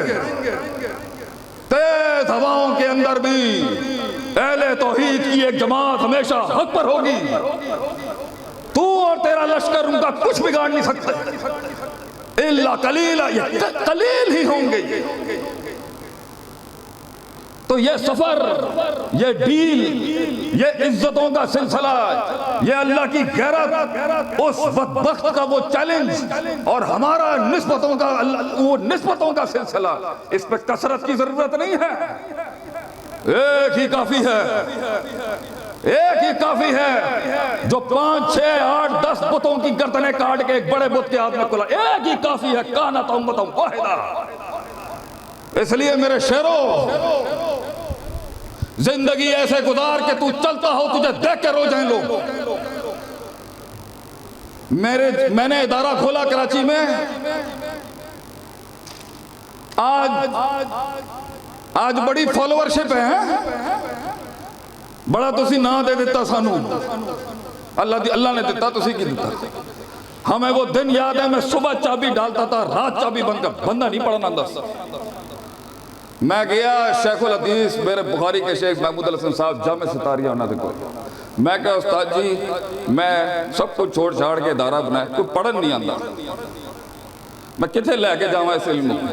तेज हवाओं के अंदर भी अहले तौहीद की एक जमात हमेशा हक पर होगी। तू और तेरा लश्कर उनका कुछ बिगाड़ नहीं सकता। इल्ला कलीला, ये कलील ही होंगे। तो ये सफर, ये डील, ये इज्जतों का सिलसिला, ये अल्लाह की गैरत, उस बदबख्त का वो चैलेंज, और हमारा निस्बतों का, वो निस्बतों का सिलसिला, इस पे कसरत की जरूरत नहीं है। एक ही काफी है, एक ही काफी है, जो 5, 6, 8, 10 बुतों की गर्दनें काट के एक बड़े बुत के हाथ में खुला, एक ही काफी है। कानत उम्मतन वाहिदा। इसलिए मेरे शेरों, जिंदगी ऐसे गुजार के तू चलता हो, तुझे देख के रो जाए लोग। मैंने इदारा खोला कराची में, आज बड़ी फॉलोवरशिप है, बड़ा तुसी ना दे दिता सानू, अल्लाह ने दिता, तुसी की दिता। हमें वो दिन याद है, मैं सुबह चाबी डालता था, रात चाबी बंदा नहीं पड़ना अंदर। मैं गया शेखुल हदीस मेरे बुखारी के शेख महमूद हसन साहब जामे सितारिया उन्होंने को, मैं कहा उस्ताद जी मैं सब कुछ छोड़ छाड़ के इदारा बनाया, कोई पढ़न नहीं आता, मैं किथे लैके जावा इस इल्म को।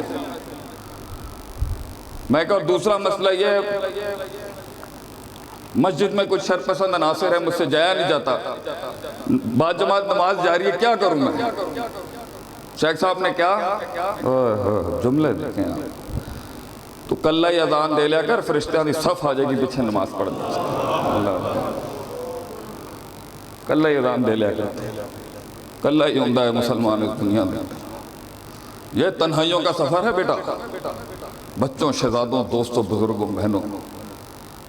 मैं कहा दूसरा मसला ये, मस्जिद में कुछ शरपसंद अनासिर है, मुझसे जाया नहीं जाता, बाद जमात नमाज जा रही है, क्या करूं मैं। शेख साहब ने क्या जुमले देखे, तो कल्ला ही अजान दे लिया कर, फरिश्तियां दी सफ आ जाएगी पीछे नमाज पढ़, कल्ला ही अजान दे लिया कर, कल्ला ही होंदा है मुसलमान इस दुनिया में। ये तन्हाइयों का सफर है बेटा, बच्चों, शहजादों, दोस्तों, बुजुर्गों, बहनों,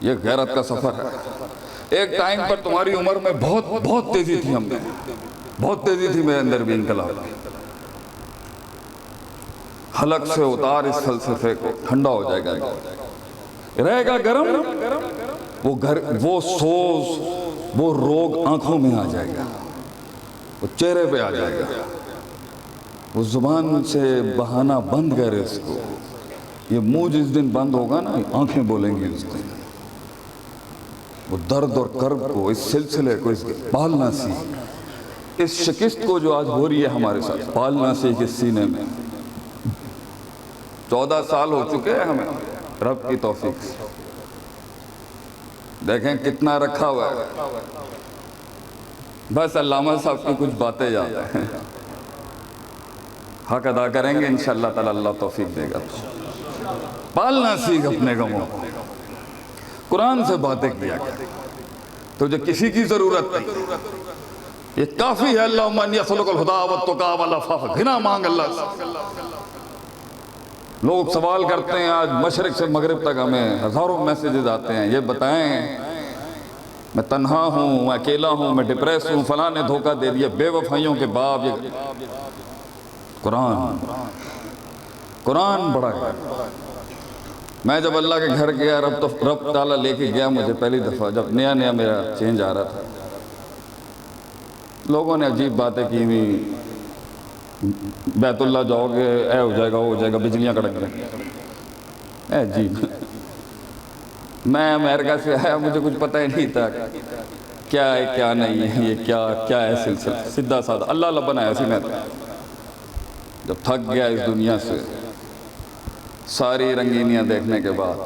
ये गैरत का सफर है। एक टाइम पर तुम्हारी उम्र में बहुत तेजी थी, हमने बहुत तेजी थी, मेरे अंदर भी इनकलाब। हलक से उतार इस फलसफे को, ठंडा हो जाएगा, रहेगा गर्म, वो सोज, वो रोग आंखों में आ जाएगा, वो चेहरे पे आ जाएगा, वो जुबान से बहाना बंद करे इसको। ये मुंह जिस दिन बंद होगा ना, आंखें बोलेंगी उस दिन। वो दर्द और कर्ब को, इस सिलसिले को, इसके पालना सीख, इस शिकस्त को जो आज हो रही है हमारे साथ, पालना सीख इस सीने में। 14 साल हो चुके हैं हमें रब की तौफीक से, देखें कितना रखा हुआ है। बस अल्लामा साहब की कुछ बातें याद हैं, हक अदा करेंगे इंशाअल्लाह ताला, अल्लाह तौफीक देगा। पालना सीख अपने गमों को, कुरान से बातें किया कर, तुझे किसी की जरूरत नहीं, ये काफी है। अल्लाहुम्मा इन्नी असअलुकल हुदा वत्तुका वल अफ़ाफ़, घिना मांग अल्लाह से। लोग सवाल करते हैं, आज मशरिक से मगरिब तक हमें हजारों मैसेजेस आते हैं, ये बताएं मैं तन्हा हूँ, मैं अकेला हूँ, मैं डिप्रेस हूँ, फलां ने धोखा दे दिया, बेवफाइयों के बाप। ये कुरान बड़ा है। मैं जब अल्लाह के घर गया, रब ताला लेके गया मुझे पहली दफ़ा, जब नया मेरा चेंज आ रहा था, लोगों ने अजीब बातें की हुई, बैतुल्ला जाओगे ऐ हो जाएगा, वो हो जाएगा, बिजलियाँ कड़क रही, अजीब। मैं अमेरिका से आया, मुझे कुछ पता ही नहीं था क्या है क्या नहीं है, ये क्या है सिलसिला, सीधा साधा अल्लाह अल्लाह बनाया सी। मैं जब थक गया इस दुनिया से, सारी रंगीनियाँ देखने के बाद,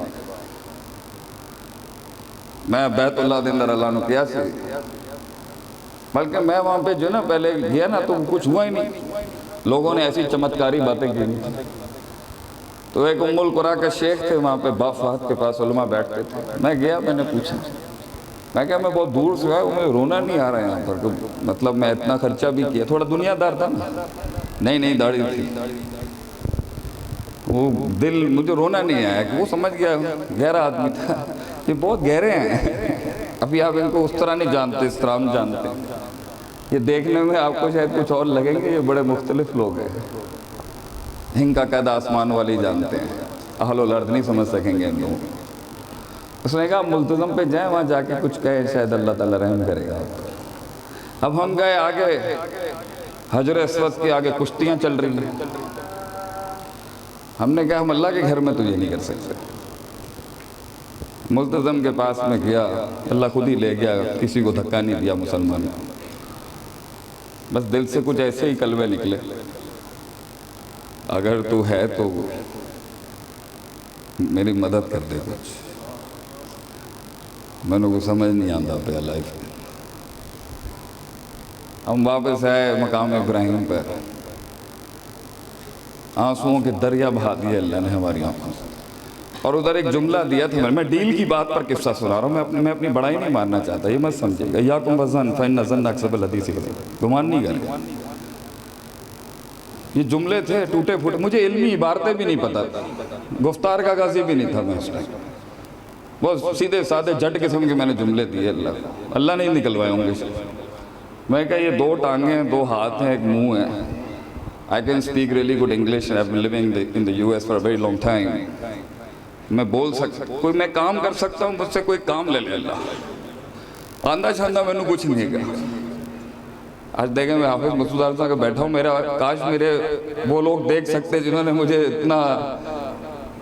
मैं बैतुल्ला दिन अल्लाह ने किया सी, बल्कि मैं वहाँ पे जो ना पहले गया ना तो कुछ हुआ ही नहीं, लोगों ने ऐसी चमत्कारी बातें की। तो एक उम्मुल कुरा के शेख थे वहाँ पे, बाफात के पास उलमा बैठते थे। मैं गया, मैंने पूछा, मैं क्या मैं बहुत दूर से आया, मुझे रोना नहीं आ रहा है यहाँ पर, मतलब मैं इतना खर्चा भी किया, थोड़ा दुनियादार था ना, नहीं दाढ़ी थी, वो दिल, मुझे रोना नहीं आया कि वो समझ गया, गहरा आदमी था। ये बहुत गहरे हैं, अभी आप इनको उस तरह नहीं जानते, इस तरह नहीं जानते, ये देखने में आपको शायद कुछ और लगेंगे, ये बड़े मुख्तलिफ लोग हैं। इनका कद आसमान वाली जानते हैं, अहलुल अर्द नहीं समझ सकेंगे इन लोगों। उसने कहा मुल्तज़म पे जाएं, वहाँ जाके कुछ कहे, शायद अल्लाह ताला रहम करेगा। अब हम गए आगे, हजर अस्वद के आगे कुश्तियाँ चल रही हैं। हमने कहा हम अल्लाह के घर में तो ये नहीं कर सकते। मुल्तज़म के पास में गया, अल्लाह खुद ही ले गया, किसी को धक्का नहीं दिया मुसलमान, बस दिल से कुछ ऐसे ही कलवे निकले, अगर तू है तो मेरी मदद कर दे कुछ। मैंने को समझ नहीं आता पे लाइफ में। हम वापस आए मकाम इब्राहिम पर, आंसुओं के दरिया बहा दिए अल्लाह ने हमारी आंखों से। और उधर एक जुमला दिया था, मैं डील की बात पर किस्सा सुना रहा हूँ, मैं अपनी बड़ाई नहीं मारना चाहता, ये मत समझिएगा। या कुम वज़न फ़इन नज़न अक्सबल हदीस, गुमान नहीं करें। ये जुमले थे टूटे फूटे, मुझे इल्मी इबारतें भी नहीं पता था, गुफ्तार का गाजी भी नहीं था मैं उस टाइम। बहुत सीधे साधे जट किस्म के मैंने जुमले दिए अल्लाह ने ही निकलवाए होंगे। मैं कहा ये 2 टांगे हैं, 2 हाथ हैं, एक मुंह है। I can speak really good English, I have been living in the US for a very long time. मैं बोल सकता, कोई मैं काम कर सकता हूँ, मुझसे कोई काम ले ले अल्लाह। आंदा छांदा मैंने कुछ नहीं कहा। आज देखें मैं हाफिज मसूद आज़म साहब बैठा हूँ, मेरा काश मेरे वो लोग देख सकते जिन्होंने मुझे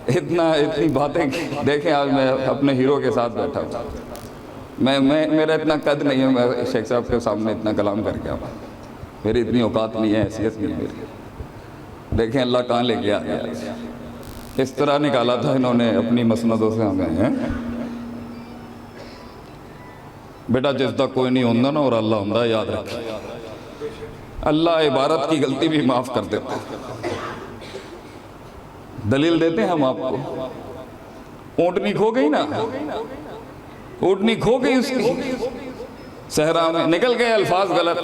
इतनी बातें देखें। आज मैं अपने हीरो के साथ बैठा हूँ। मैं मेरा इतना कद नहीं है, मैं शेख साहब के सामने इतना कलाम करके आऊँ। मेरी इतनी औकात नहीं है, हैसियत नहीं है मेरी। देखें अल्लाह कहाँ लेके आ गया। इस तरह निकाला था इन्होंने अपनी मसनदों से हमें हैं। बेटा जिसका कोई नहीं होता ना और अल्लाह होता, याद रखें। अल्लाह इबारत की गलती भी माफ़ कर देता। दलील देते हैं हम आपको। ऊँटनी खो गई ना, ऊँटनी खो गई उसकी सहरा में, निकल गए अल्फाज गलत,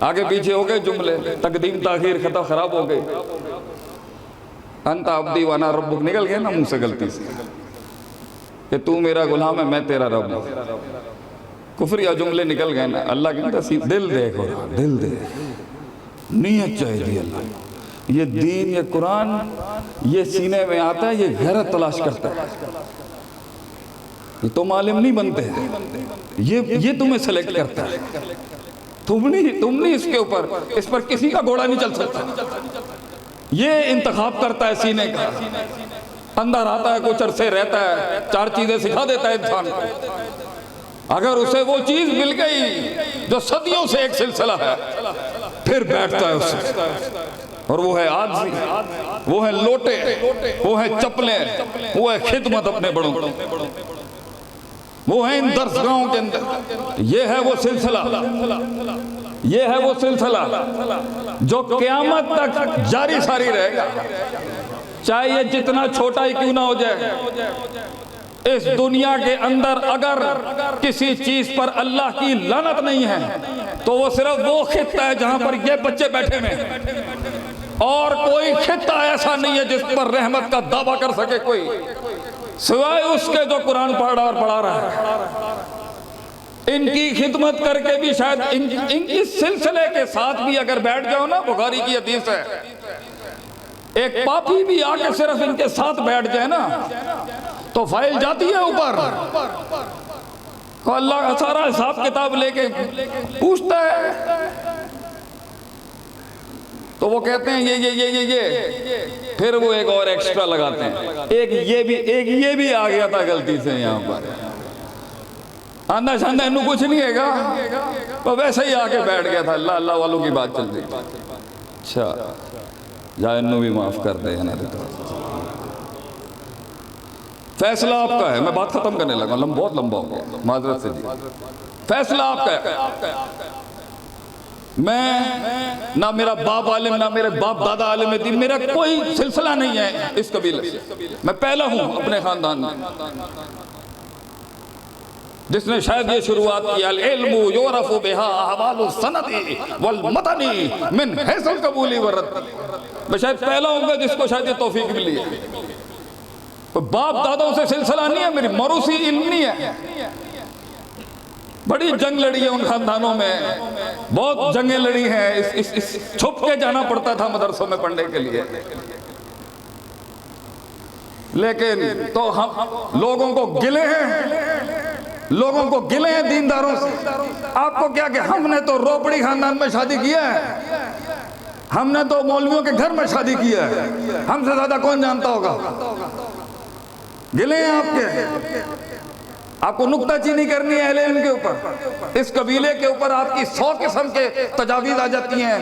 आगे पीछे हो गए जुमले, तकदीम ताखीर खता खराब हो गई। अंत अब्दी वाना रब्बुक निकल गए ना मुंह से गलती से कि तू मेरा गुलाम है मैं तेरा रब हूँ। कुफरिया जुमले निकल गए ना। अल्लाह कहता दिल देखो, दिल देख, नीयत चाहिए अल्लाह। ये दीन, ये कुरान, ये सीने में आता है, ये गैरत तलाश करता है। ये तुम आलिम नहीं बनते हैं, ये तुम्हें सेलेक्ट करता है। तुम नहीं इसके ऊपर, इस पर किसी का घोड़ा नहीं चल सकता। ये इंतखाब करता है सीने का। अंदर आता है, कुछ अरसे रहता है, 4 चीजें सिखा देता है इंसान को। अगर उसे वो चीज मिल गई जो सदियों से एक सिलसिला है, फिर बैठता है उससे। और वो है आजी, वो है लोटे, वो है चप्पलें, वो है खिदमत अपने बड़ों, वो है इन दरसगाहों के अंदर। ये है वो सिलसिला, ये है वो सिलसिला जो क़यामत तक जारी सारी रहेगा। चाहे ये जितना छोटा ही क्यों ना हो जाए। इस दुनिया के अंदर अगर किसी चीज पर अल्लाह की लानत नहीं है तो वो सिर्फ वो खित्ता है जहां पर ये बच्चे बैठे हैं, और कोई खित्ता ऐसा नहीं है जिस पर रहमत का दावा कर सके कोई, सिवाय उसके जो कुरान पढ़ा रहा है। इनकी खिदमत करके भी शायद इनकी सिलसिले के साथ भी अगर बैठ जाओ ना, बुखारी की हदीस है, एक पापी भी आके सिर्फ इनके साथ बैठ जाए ना तो फाइल जाती है ऊपर। तो अल्लाह का सारा हिसाब किताब लेके पूछता है। तो वो कहते हैं ये फिर वो एक और एक्स्ट्रा लगाते हैं, एक ये भी आ गया था गलती से यहाँ पर। आंदा शांदा इन्हू कुछ नहीं हैगा, तो वैसे ही आके बैठ गया था। अल्लाह अल्लाह वालों की बात चल रही। अच्छा जा इन्हू भी माफ कर दे ना। फैसला आपका है। मैं बात खत्म करने लगा, बहुत लंबा हो गया, माजरत से जी। फैसला आपका है। मैं ना मेरा बाप आलिम, ना मेरे बाप दादा आलिम दीन, मेरा कोई सिलसिला नहीं है इस कबीले से। मैं पहला हूं अपने खानदान में जिसने शायद ये शुरुआत की, अल इल्मु युरफु बिहा अहवालु सनदी वल मतनी मिन हैसल कबूली व रद्दी। मैं शायद पहला हूंगा जिसको शायद ये तौफीक मिली है। तो बाप दादाओं से सिलसिला नहीं है, मेरी मरूसी इल्म नहीं है। बड़ी जंग लड़ी है उन खानदानों में, बहुत जंगें लड़ी हैं। इस छुप के जाना पड़ता था मदरसों में पढ़ने के लिए। लेकिन तो हम लोगों को गिले हैं, लोगों को गिले हैं दीनदारों से। आपको क्या कि हमने तो रोपड़ी खानदान में शादी किया है, हमने तो मौलवियों के घर में शादी किया है, हमसे ज्यादा कौन जानता होगा। गिले हैं आपके। आपको नुक्ताचीनी करनी है अहले इल्म के ऊपर, इस कबीले के ऊपर आपकी 100 किस्म के तजावीज़ आ जाती हैं।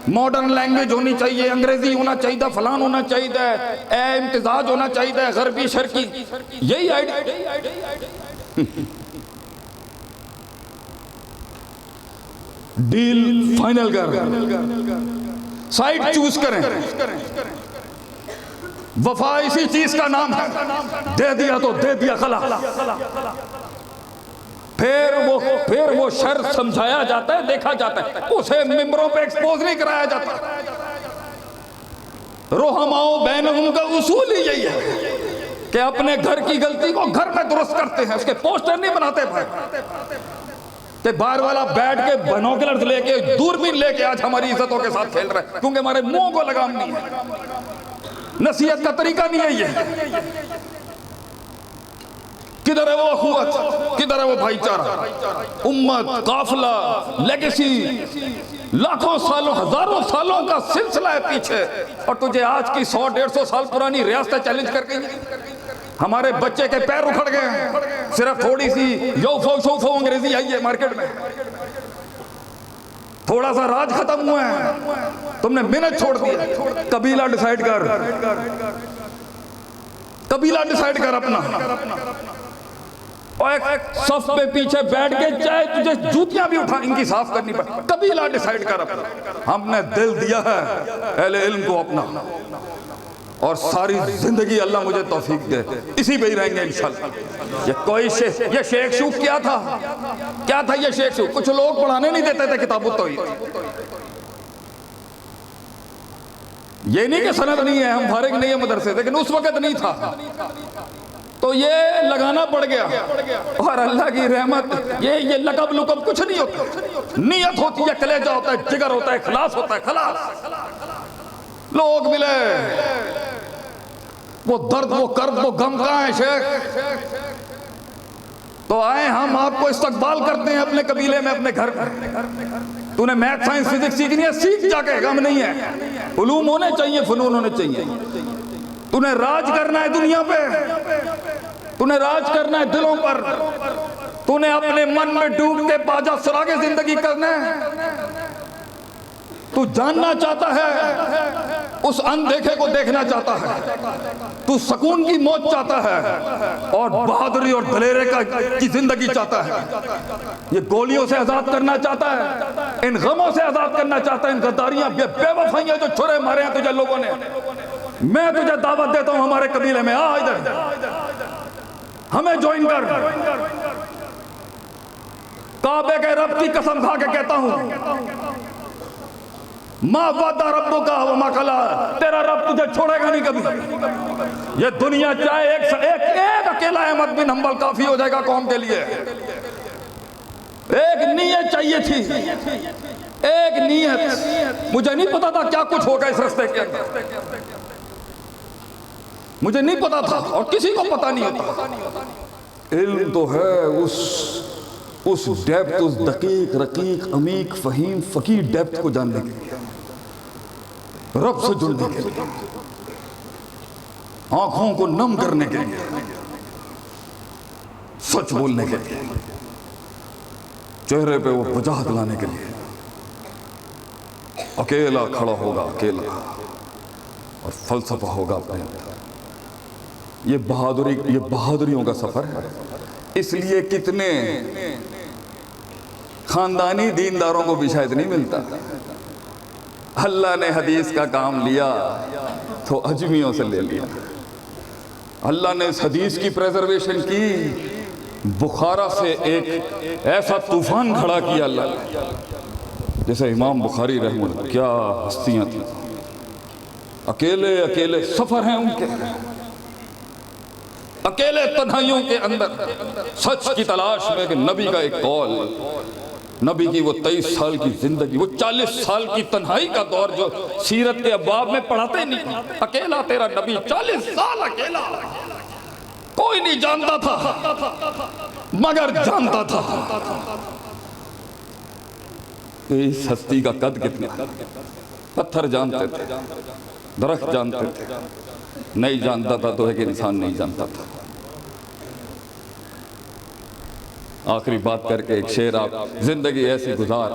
मॉडर्न लैंग्वेज होनी चाहिए, अंग्रेजी होना चाहिए, फलान होना चाहिए, इम्तिजाज होना चाहिए, गरबी शर्की, यही आइडिया। डील फाइनल कर, साइड चूज करें। वफा इसी चीज का नाम है, दे दिया तो दे दिया खला। फिर वो शर समझाया जाता है, देखा जाता है, उसे मिंबरों पे एक्सपोज नहीं कराया जाता। रोहमाओ बैनहुम का उसूल ही यही है कि अपने घर की गलती को घर में दुरुस्त करते हैं, उसके पोस्टर नहीं बनाते भाई कि बाहर वाला बैठ के बाइनोकुलर्स लेके दूरबीन लेके आज हमारी इज्जतों के साथ खेल रहा है, क्योंकि हमारे मुंह को लगाम नहीं है, नसीहत का तरीका नहीं है ये। किधर है वो अखुवत, किधर है वो भाईचारा, उम्मत, काफिला, लेगेसी, लाखों सालों हजारों सालों का सिलसिला है पीछे, और तुझे आज की 100-150 साल पुरानी रियासतें चैलेंज कर गई। हमारे बच्चे के पैर उखड़ गए हैं, सिर्फ थोड़ी सी यो अंग्रेजी आई है मार्केट में, थोड़ा सा राज खत्म हुआ है, तुमने मिनट छोड़ दिया। कबीला डिसाइड कर, कबीला डिसाइड कर अपना, और एक सफ पे पीछे बैठ के चाहे तुझे जूतियां भी उठा इनकी साफ करनी पड़े, कबीला डिसाइड कर अपना। हमने दिल दिया है अहले इल्म को अपना, और सारी जिंदगी अल्लाह मुझे तौफीक दे, इसी पे ही रहेंगे इंशाल्लाह। ये कोई ये शेख शूख क्या था, क्या था ये शेख शूख? कुछ लोग पढ़ाने नहीं देते थे किताबुत तौहीद। ये नहीं कि सनद नहीं है, हम फारिग नहीं है मदरसे, लेकिन उस वक्त नहीं था, तो ये लगाना पड़ गया। और अल्लाह की रहमत, ये लकब लुकब कुछ नहीं होता, नियत होती है, कलेजा होता है, जिगर होता है, खलास होता है, खलास। लोग मिले, वो दर्द, वो कर्ब, वो गम कहाँ है शेख? तो आए हम आपको इस्तकबाल करते हैं अपने कबीले में, अपने घर में। तूने मैथ साइंस फिजिक्स सीखनी है, सीख जाके, गम नहीं है। उलूम होने चाहिए, फनून होने चाहिए। तूने राज करना है दुनिया पे, तूने राज करना है दिलों पर, तूने अपने मन में डूब के बाजा सुरागे जिंदगी करना है। तू जानना चाहता है, उस अनदेखे को देखना चाहता है, तू सुकून की मौत चाहता है, और बहादुरी और दलेरे की जिंदगी चाहता है। ये गोलियों से आजाद करना चाहता है, इन गमों से आजाद करना चाहता है, इन गद्दारियां, बेवफाइयां जो छुरे मारे हैं तुझे लोगों ने। मैं तुझे दावत देता हूं हमारे कबीले में, आ इधर, हमें ज्वाइन कर। काबे के रब की कसम खा के कहता हूं, माँ वादा रब्बो का वो माकला, तेरा रब तुझे छोड़ेगा नहीं कभी। ये दुनिया चाहे एक अकेला अहमद बिन हंबल काफी हो जाएगा कौम के लिए। एक नीयत चाहिए थी, एक नीयत। मुझे नहीं पता था क्या कुछ होगा इस रास्ते के अंदर, मुझे नहीं पता था, और किसी को पता नहीं होता। इल्म तो है उस डेप्थ, उस दकीक, रकीक, अमीक, फहीम, फकीर डेप्थ को जानने के लिए, रब से जुड़ने के लिए, आंखों को नम करने के लिए, सच बोलने के लिए, चेहरे पे वो वजाहत लाने के लिए। अकेला खड़ा होगा, अकेला, और फलसफा होगा अपने अंदर। ये बहादुरियों का सफर है। इसलिए कितने खानदानी दीनदारों को भी शायद नहीं मिलता। अल्लाह ने हदीस का काम लिया तो अजमियों से ले लिया। अल्लाह ने इस हदीस की प्रेजर्वेशन की, बुखारा से एक ऐसा तूफान खड़ा किया अल्लाह ने, जैसे इमाम बुखारी रहमतुल्लाह, क्या हस्तियां थी। अकेले अकेले सफर हैं उनके, अकेले तन्हाइयों के अंदर सच की तलाश में कि नबी का एक कौल, नबी की वो 23 साल की जिंदगी, वो 40 साल की तन्हाई का दौर जो सीरत के अब्वाब में पढ़ाते नहीं। अकेला तेरा नबी 40 साल अकेला, कोई नहीं जानता था मगर जानता था इस हस्ती का कद कितना। पत्थर जानते थे, दरख्त जानते थे, नहीं जानता था तो एक इंसान नहीं जानता था। आखिरी बात करके एक शेर, आप जिंदगी ऐसी गुजार,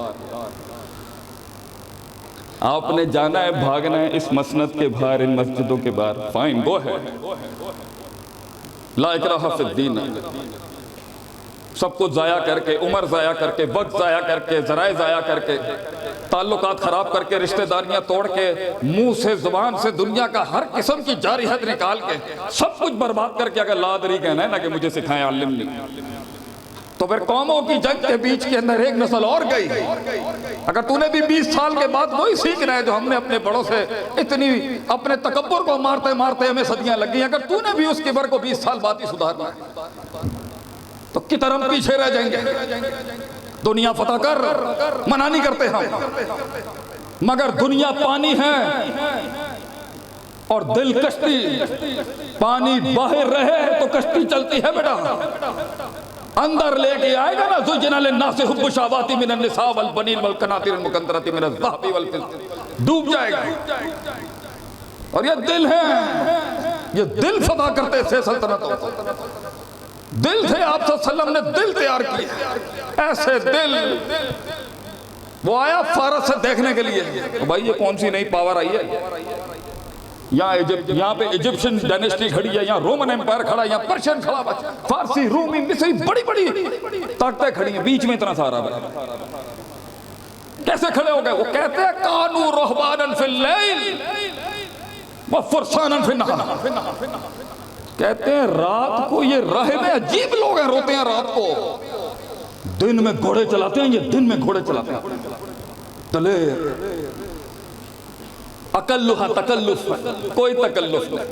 आपने जाना है, भागना है इस मसनद के बाहर, इन मस्जिदों के बाहर, फाइन वो है, ला इकराहा फिद्दीन, सब कुछ जाया करके, उम्र जाया करके, वक्त जाया करके, जराए जाया करके, ताल्लुकात खराब करके, रिश्तेदारियां तोड़ के, मुंह से जुबान से दुनिया का हर किस्म की जारी हद निकाल के, सब कुछ बर्बाद करके अगर लादरी कहना है ना कि मुझे सिखाएं आलिम नहीं, तो फिर कौमों की जंग के बीच के अंदर एक नस्ल और गई। अगर तूने भी 20 साल के बाद वही सीख रहा है जो हमने अपने बड़ों से इतनी अपने तकब्बुर को मारते मारते हमें सदियां लगी, अगर तूने भी उस किबर को 20 साल बाद ही सुधारना है तो कितना हम पीछे रह जाएंगे। दुनिया फतह कर, मना नहीं करते हम, मगर दुनिया पानी है और दिल कश्ती। पानी बाहर रहे तो कश्ती चलती है बेटा, अंदर लेके आएगा ना जुजना लिन्नास हुब्बु शहवाति मिनन निसा वल बनीन वल कनातिर मुकंदरति मिनज़ ज़हबि वल फिद्दति, डूब जाएगा। और ये दिल है, ये दिल फदा करते थे सल्तनतों, दिल थे। आप सल्लल्लाहु अलैहि वसल्लम ने दिल तैयार किए, ऐसे दिल। वो आया फारस से देखने के लिए, तो भाई ये कौन सी नई पावर आई है। यहाँ पे इजिप्शियन डायनेस्टी खड़ी है, यहाँ रोमन एम्पायर खड़ा है, यहाँ पर्शियन खड़ा है, फारसी, रूमी, मिस्री, बड़ी बड़ी ताकतें खड़ी हैं, बीच में इतना सारा कैसे खड़े हो गए। वो कहते हैं कानू रहबानन फिल लैल व फुरसानन फिन नहार। कहते हैं रात को ये राहिब अजीब लोग हैं, रोते हैं रात को, दिन में घोड़े चलाते हैं, ये दिन में घोड़े चलाते हैं। दलेर अकल्लुहा तकल्लुफ, कोई तकल्लुफ नहीं,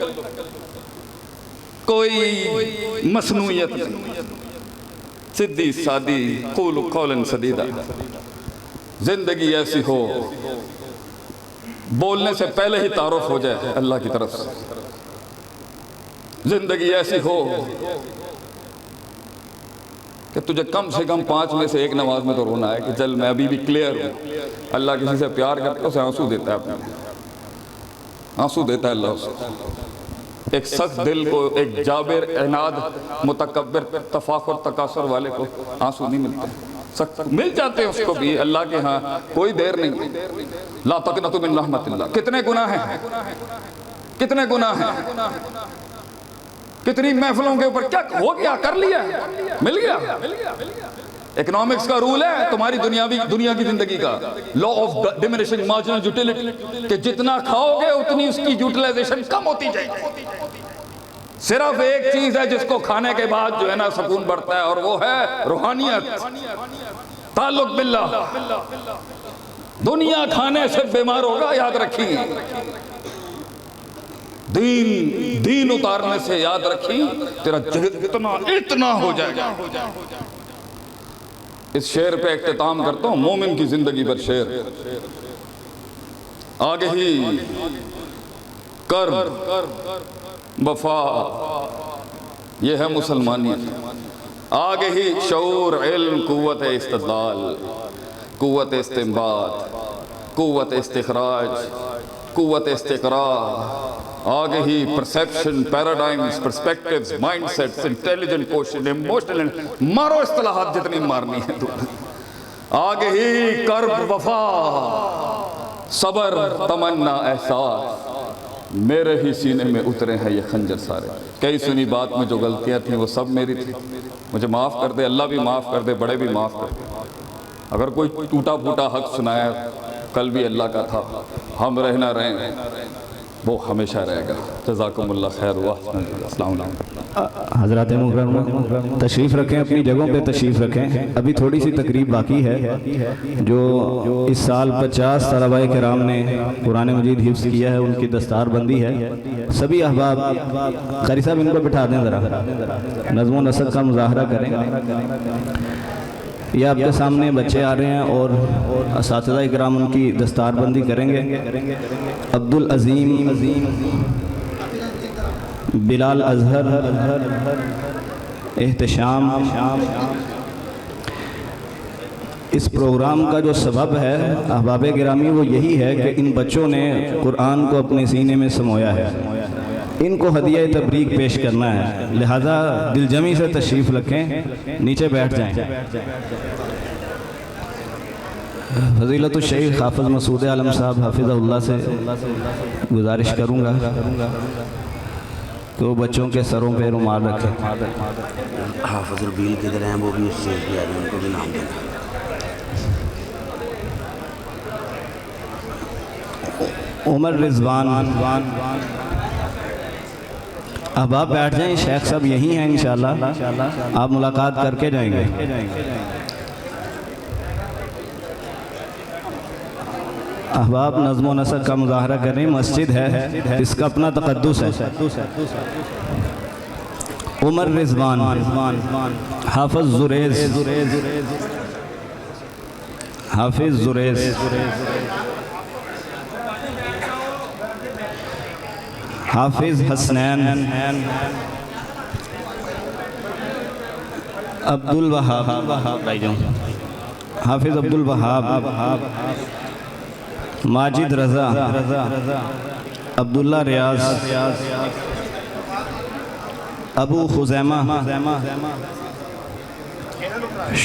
कोई मसनूयत नहीं, सीधी सादी कूल कौलन सदीदा। जिंदगी ऐसी हो बोलने से पहले ही तारुफ हो जाए अल्लाह की तरफ से। जिंदगी ऐसी हो कि तुझे कम से कम 5 में से 1 नमाज में तो रोना है कि चल मैं अभी भी क्लियर हूँ। अल्लाह किसी से प्यार करता है उसे आंसू देता है, अपने आंसू देता है अल्लाह उसे। एक सख्त दिल को, एक जाबिर इनाद मुतकब्बिर तफाखुर तकासुर वाले को आंसू नहीं मिलते, सख्त मिल जाते हैं उसको भी अल्लाह के यहाँ, कोई देर नहीं। ला तक़नतु मिन रहमतिल्लाह। कितने गुनाह हैं, कितने गुनाह हैं, कितनी महफिलों के ऊपर क्या हो गया, कर लिया, मिल गया। इकोनॉमिक्स का रूल है तुम्हारी दुनिया की जिंदगी का, law of diminishing marginal utility, कि जितना खाओगे उतनी उसकी यूटिलाइजेशन कम होती जाएगी। सिर्फ एक चीज है जिसको खाने के बाद जो है ना सुकून बढ़ता है, और वो है रूहानियत, ताल्लुक बिल्लाह। दुनिया खाने से बीमार होगा, याद रखिए। दीन उतारने से याद रखी तेरा इतना हो जाएगा। इस शेर पे इख्तिताम करता हूं, मोमिन की जिंदगी पर शेर। आगे ही कर्ब वफा, ये है मुसलमानियत। आगे ही शऊर, इल्म, कुव्वत इस्तिदलाल, कुव्वत इस्तिंबात, कुव्वत इस्तिखराज, कुव्वत इस्तिकरा। आगे ही perception, paradigms, perspectives, mindsets, intelligent question, emotional, मारो इस्तिलाहात जितनी मारनी है तो। आगे ही कर्ब वफा, सबर, तमन्ना, एहसास, मेरे ही सीने में उतरे हैं ये खंजर सारे। कई सुनी बात में जो गलतियां थी वो सब मेरी थी, मुझे माफ़ कर दे, अल्लाह भी माफ़ कर दे, बड़े भी माफ़ कर दे। अगर कोई टूटा फूटा हक सुनाया, कल भी अल्लाह का था, हम रह ना रहें, वो हमेशा रहेगा। जज़ाकुमुल्लाह खैर। अस्सलाम वालेकुम। हज़रात मुकर्रम तशरीफ़ रखें, अपनी जगहों पे तशरीफ़ रखें। अभी थोड़ी सी तकरीब बाकी है। जो इस साल 50 तलबाए किराम ने कुरान मजीद हिफ्ज़ किया है, उनकी दस्तारबंदी है। सभी अहबाब, क़ारी साहब इनको बिठा दें ज़रा, नज़्म व नसक़ का मुज़ाहरा करें। ये आपके सामने बच्चे आ रहे हैं और असातिज़ा इकराम उनकी दस्तारबंदी करेंगे। अब्दुल अज़ीम, बिलाल अज़हर, एहतशाम। इस प्रोग्राम का जो सबब है अहबाब गिरामी वो यही है कि इन बच्चों ने कुरान को अपने सीने में समोया है, इनको हदिया तबरीक पेश करना है। लिहाजा दिलजमी से तशरीफ़ रखें, नीचे बैठ जाएं। फजीलतुल शेख हाफिज़ मसूद आलम साहब हाफिज़हुल्लाह से गुजारिश करूँगा कि वो बच्चों के सरों पे रुमाल रखें। हाफिज़ुल बील किधर हैं, वो भी स्टेज पे आ रहे हैं, उनको भी नाम देना। उमर रिजवान, अब आप बैठ जाएं, शेख साहब यही हैं इंशाल्लाह, आप मुलाकात करके जाएंगे। अहबाब नज़्म व नसर का मुज़ाहरा करें, मस्जिद है, इसका अपना तक़द्दुस है। उमर रिजवान, हाफिज़ जुरेज़, हाफिज़ जुरेज़, हाफिज़ हसनैन, अब्दुल वहाब, हाफिज़ अब्दुल वहाब, माजिद रज़ा, अब्दुल्ला रियाज, अबू खुज़ैमा,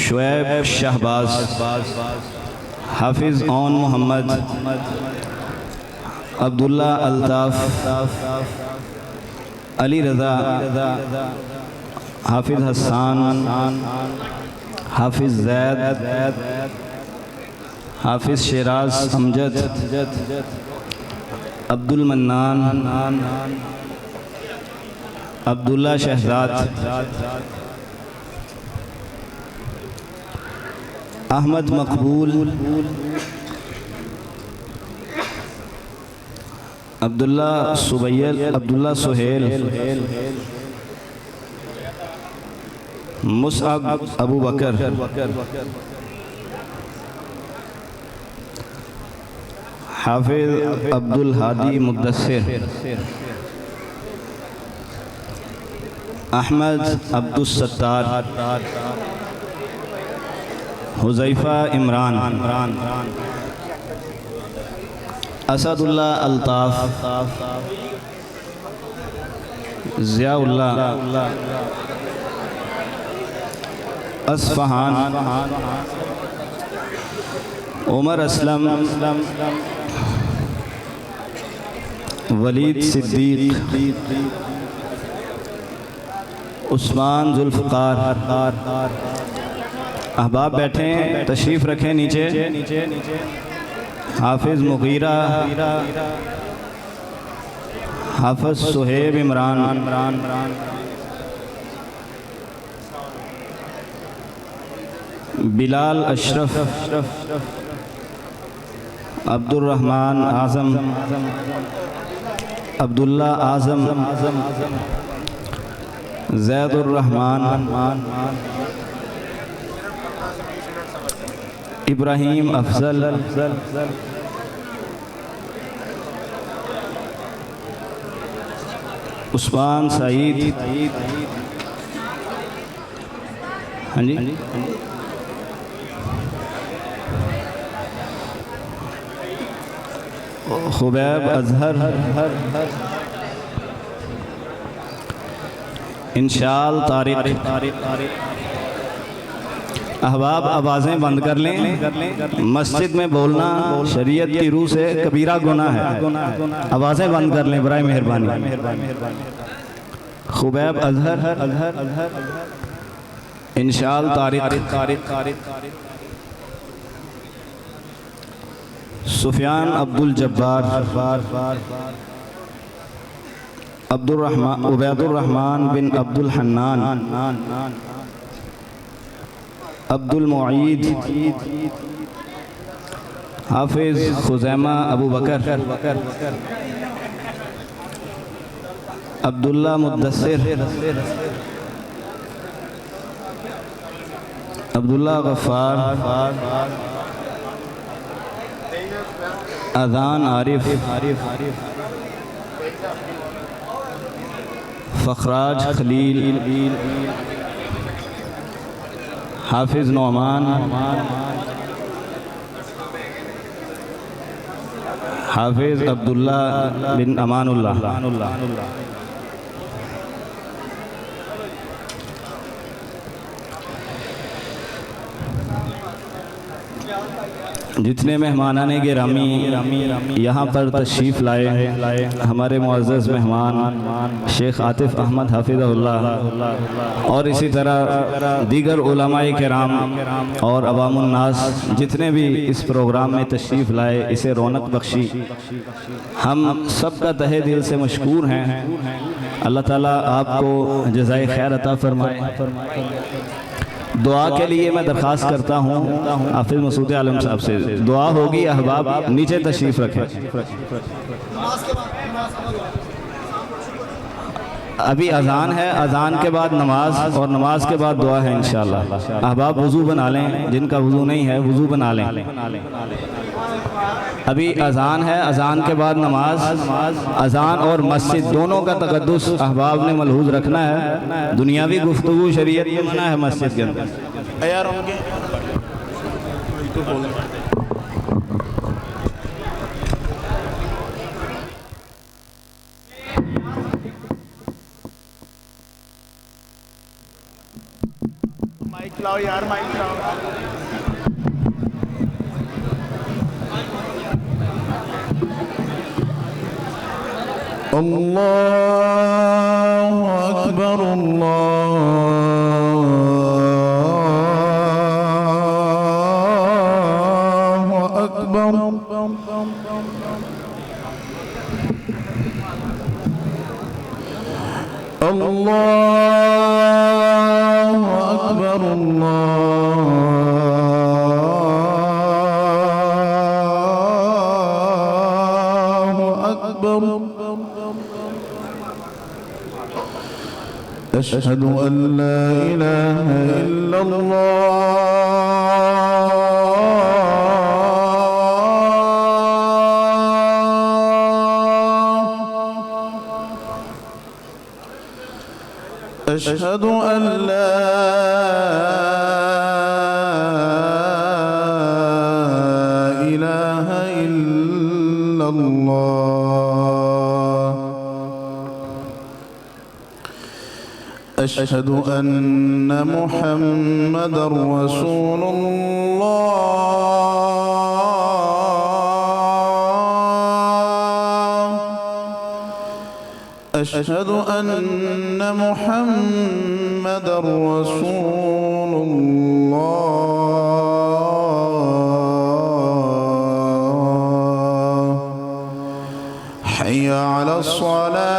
शुएब शहबाज, हाफिज़ ओन मोहम्मद, अब्दुल्ला अल्ताफ़, अली रज़ा, हाफिज़ हसान, हाफिज़ ज़ैद, हाफिज़ शिराज अमजद, अब्दुल मन्नान, अब्दुल्ला शहजाद, अहमद मकबूल, अब्दुल्ला सुबैल, अब्दुल्ला सुहेल, मुसअब अबू बकर, हाफिज़ अब्दुल हादी मुद्दस्सिर, अहमद अब्दुल सत्तार, हुज़ैफ़ा इमरान, असदुल्ला अल्ताफ़, ज़ियाउल्लाह, अस्फ़हान, उमर असलम, वलीद सिद्दीक़, उस्मान जुल्फ़कार। अहबाब बैठें, तशरीफ़ रखें नीचे। हाफिज़ मुग़ीरा, हाफिज़ सुहेब इमरान, बिलाल अशरफ, अब्दुर्रहमान आज़म, अब्दुल्ला आज़म, ज़ैदुर्रहमान, इब्राहीम अफजल, उस्मान सईद, हाँ जी, खुबैब अज़हर, इंशाल तारिक। अहबाब आवाज़ें बंद कर लें, मस्जिद में बोलना शरीयत की रूह से कबीरा गुनाह है। आवाज़ें बंद कर लें बराए मेहरबानी। खुबैब अज़हर, इंशाल तारिक। सुफियान अब्दुल जब्बार, उबैदुर्रहमान बिन अब्दुल हन्नान, अब्दुल मुईद, हाफिज़ खुज़ैमा अबू बकर, अब्दुल्ला मुद्दस्सिर, अब्दुल्ला गफ़्फ़ार, अज़ान आरिफ, फ़खराज खलील, हाफिज़ नौमान, हाफिज़ अब्दुल्ला बिन अमानुल्लाह। जितने मेहमानाने गिरामी यहाँ पर तशरीफ़ लाए, हमारे मुअज़्ज़ज़ मेहमान शेख आतिफ़ अहमद हाफ़िज़हुल्लाह और इसी तरह दीगर उलमाए किराम और अवामुन्नास जितने भी इस प्रोग्राम में तशरीफ़ लाए, इसे रौनक बख्शी, हम सब का तहे दिल से मशकूर हैं। अल्लाह ताला आपको जज़ाए खैर अता फरमाए। दुआ के लिए मैं दरख्वास्त करता हूँ हाफिज़ मसूद आलम साहब से, दुआ होगी अहबाब नीचे तशरीफ़ रखें। अभी अजान है, अजान के बाद नमाज और नमाज के बाद दुआ है इंशाअल्लाह। अहबाब वज़ू बना लें, जिनका वज़ू नहीं है वज़ू बना लें। अभी अजान है, अजान के बाद नमाज, अजान और मस्जिद दोनों का तक़द्दुस अहबाब ने मलहूज़ रखना है। दुनियावी गुफ्तगू शरीयत में मना है मस्जिद के अंदर। माइक चलाओ यार, माइक चलाओ। अल्लाहु अकबर, अल्लाहु अकबर। अल्लाहु अकबर, अल्लाहु अकबर। अशहदु अन ला इलाहा इल्लल्लाह। अशहदु अन ला इलाहा इल्लल्लाह। अशहदु अन्न मुहम्मदर रसूलुल्लाह। अशहदु अन्न मुहम्मदर रसूलुल्लाह। हय्या अलस सलाह।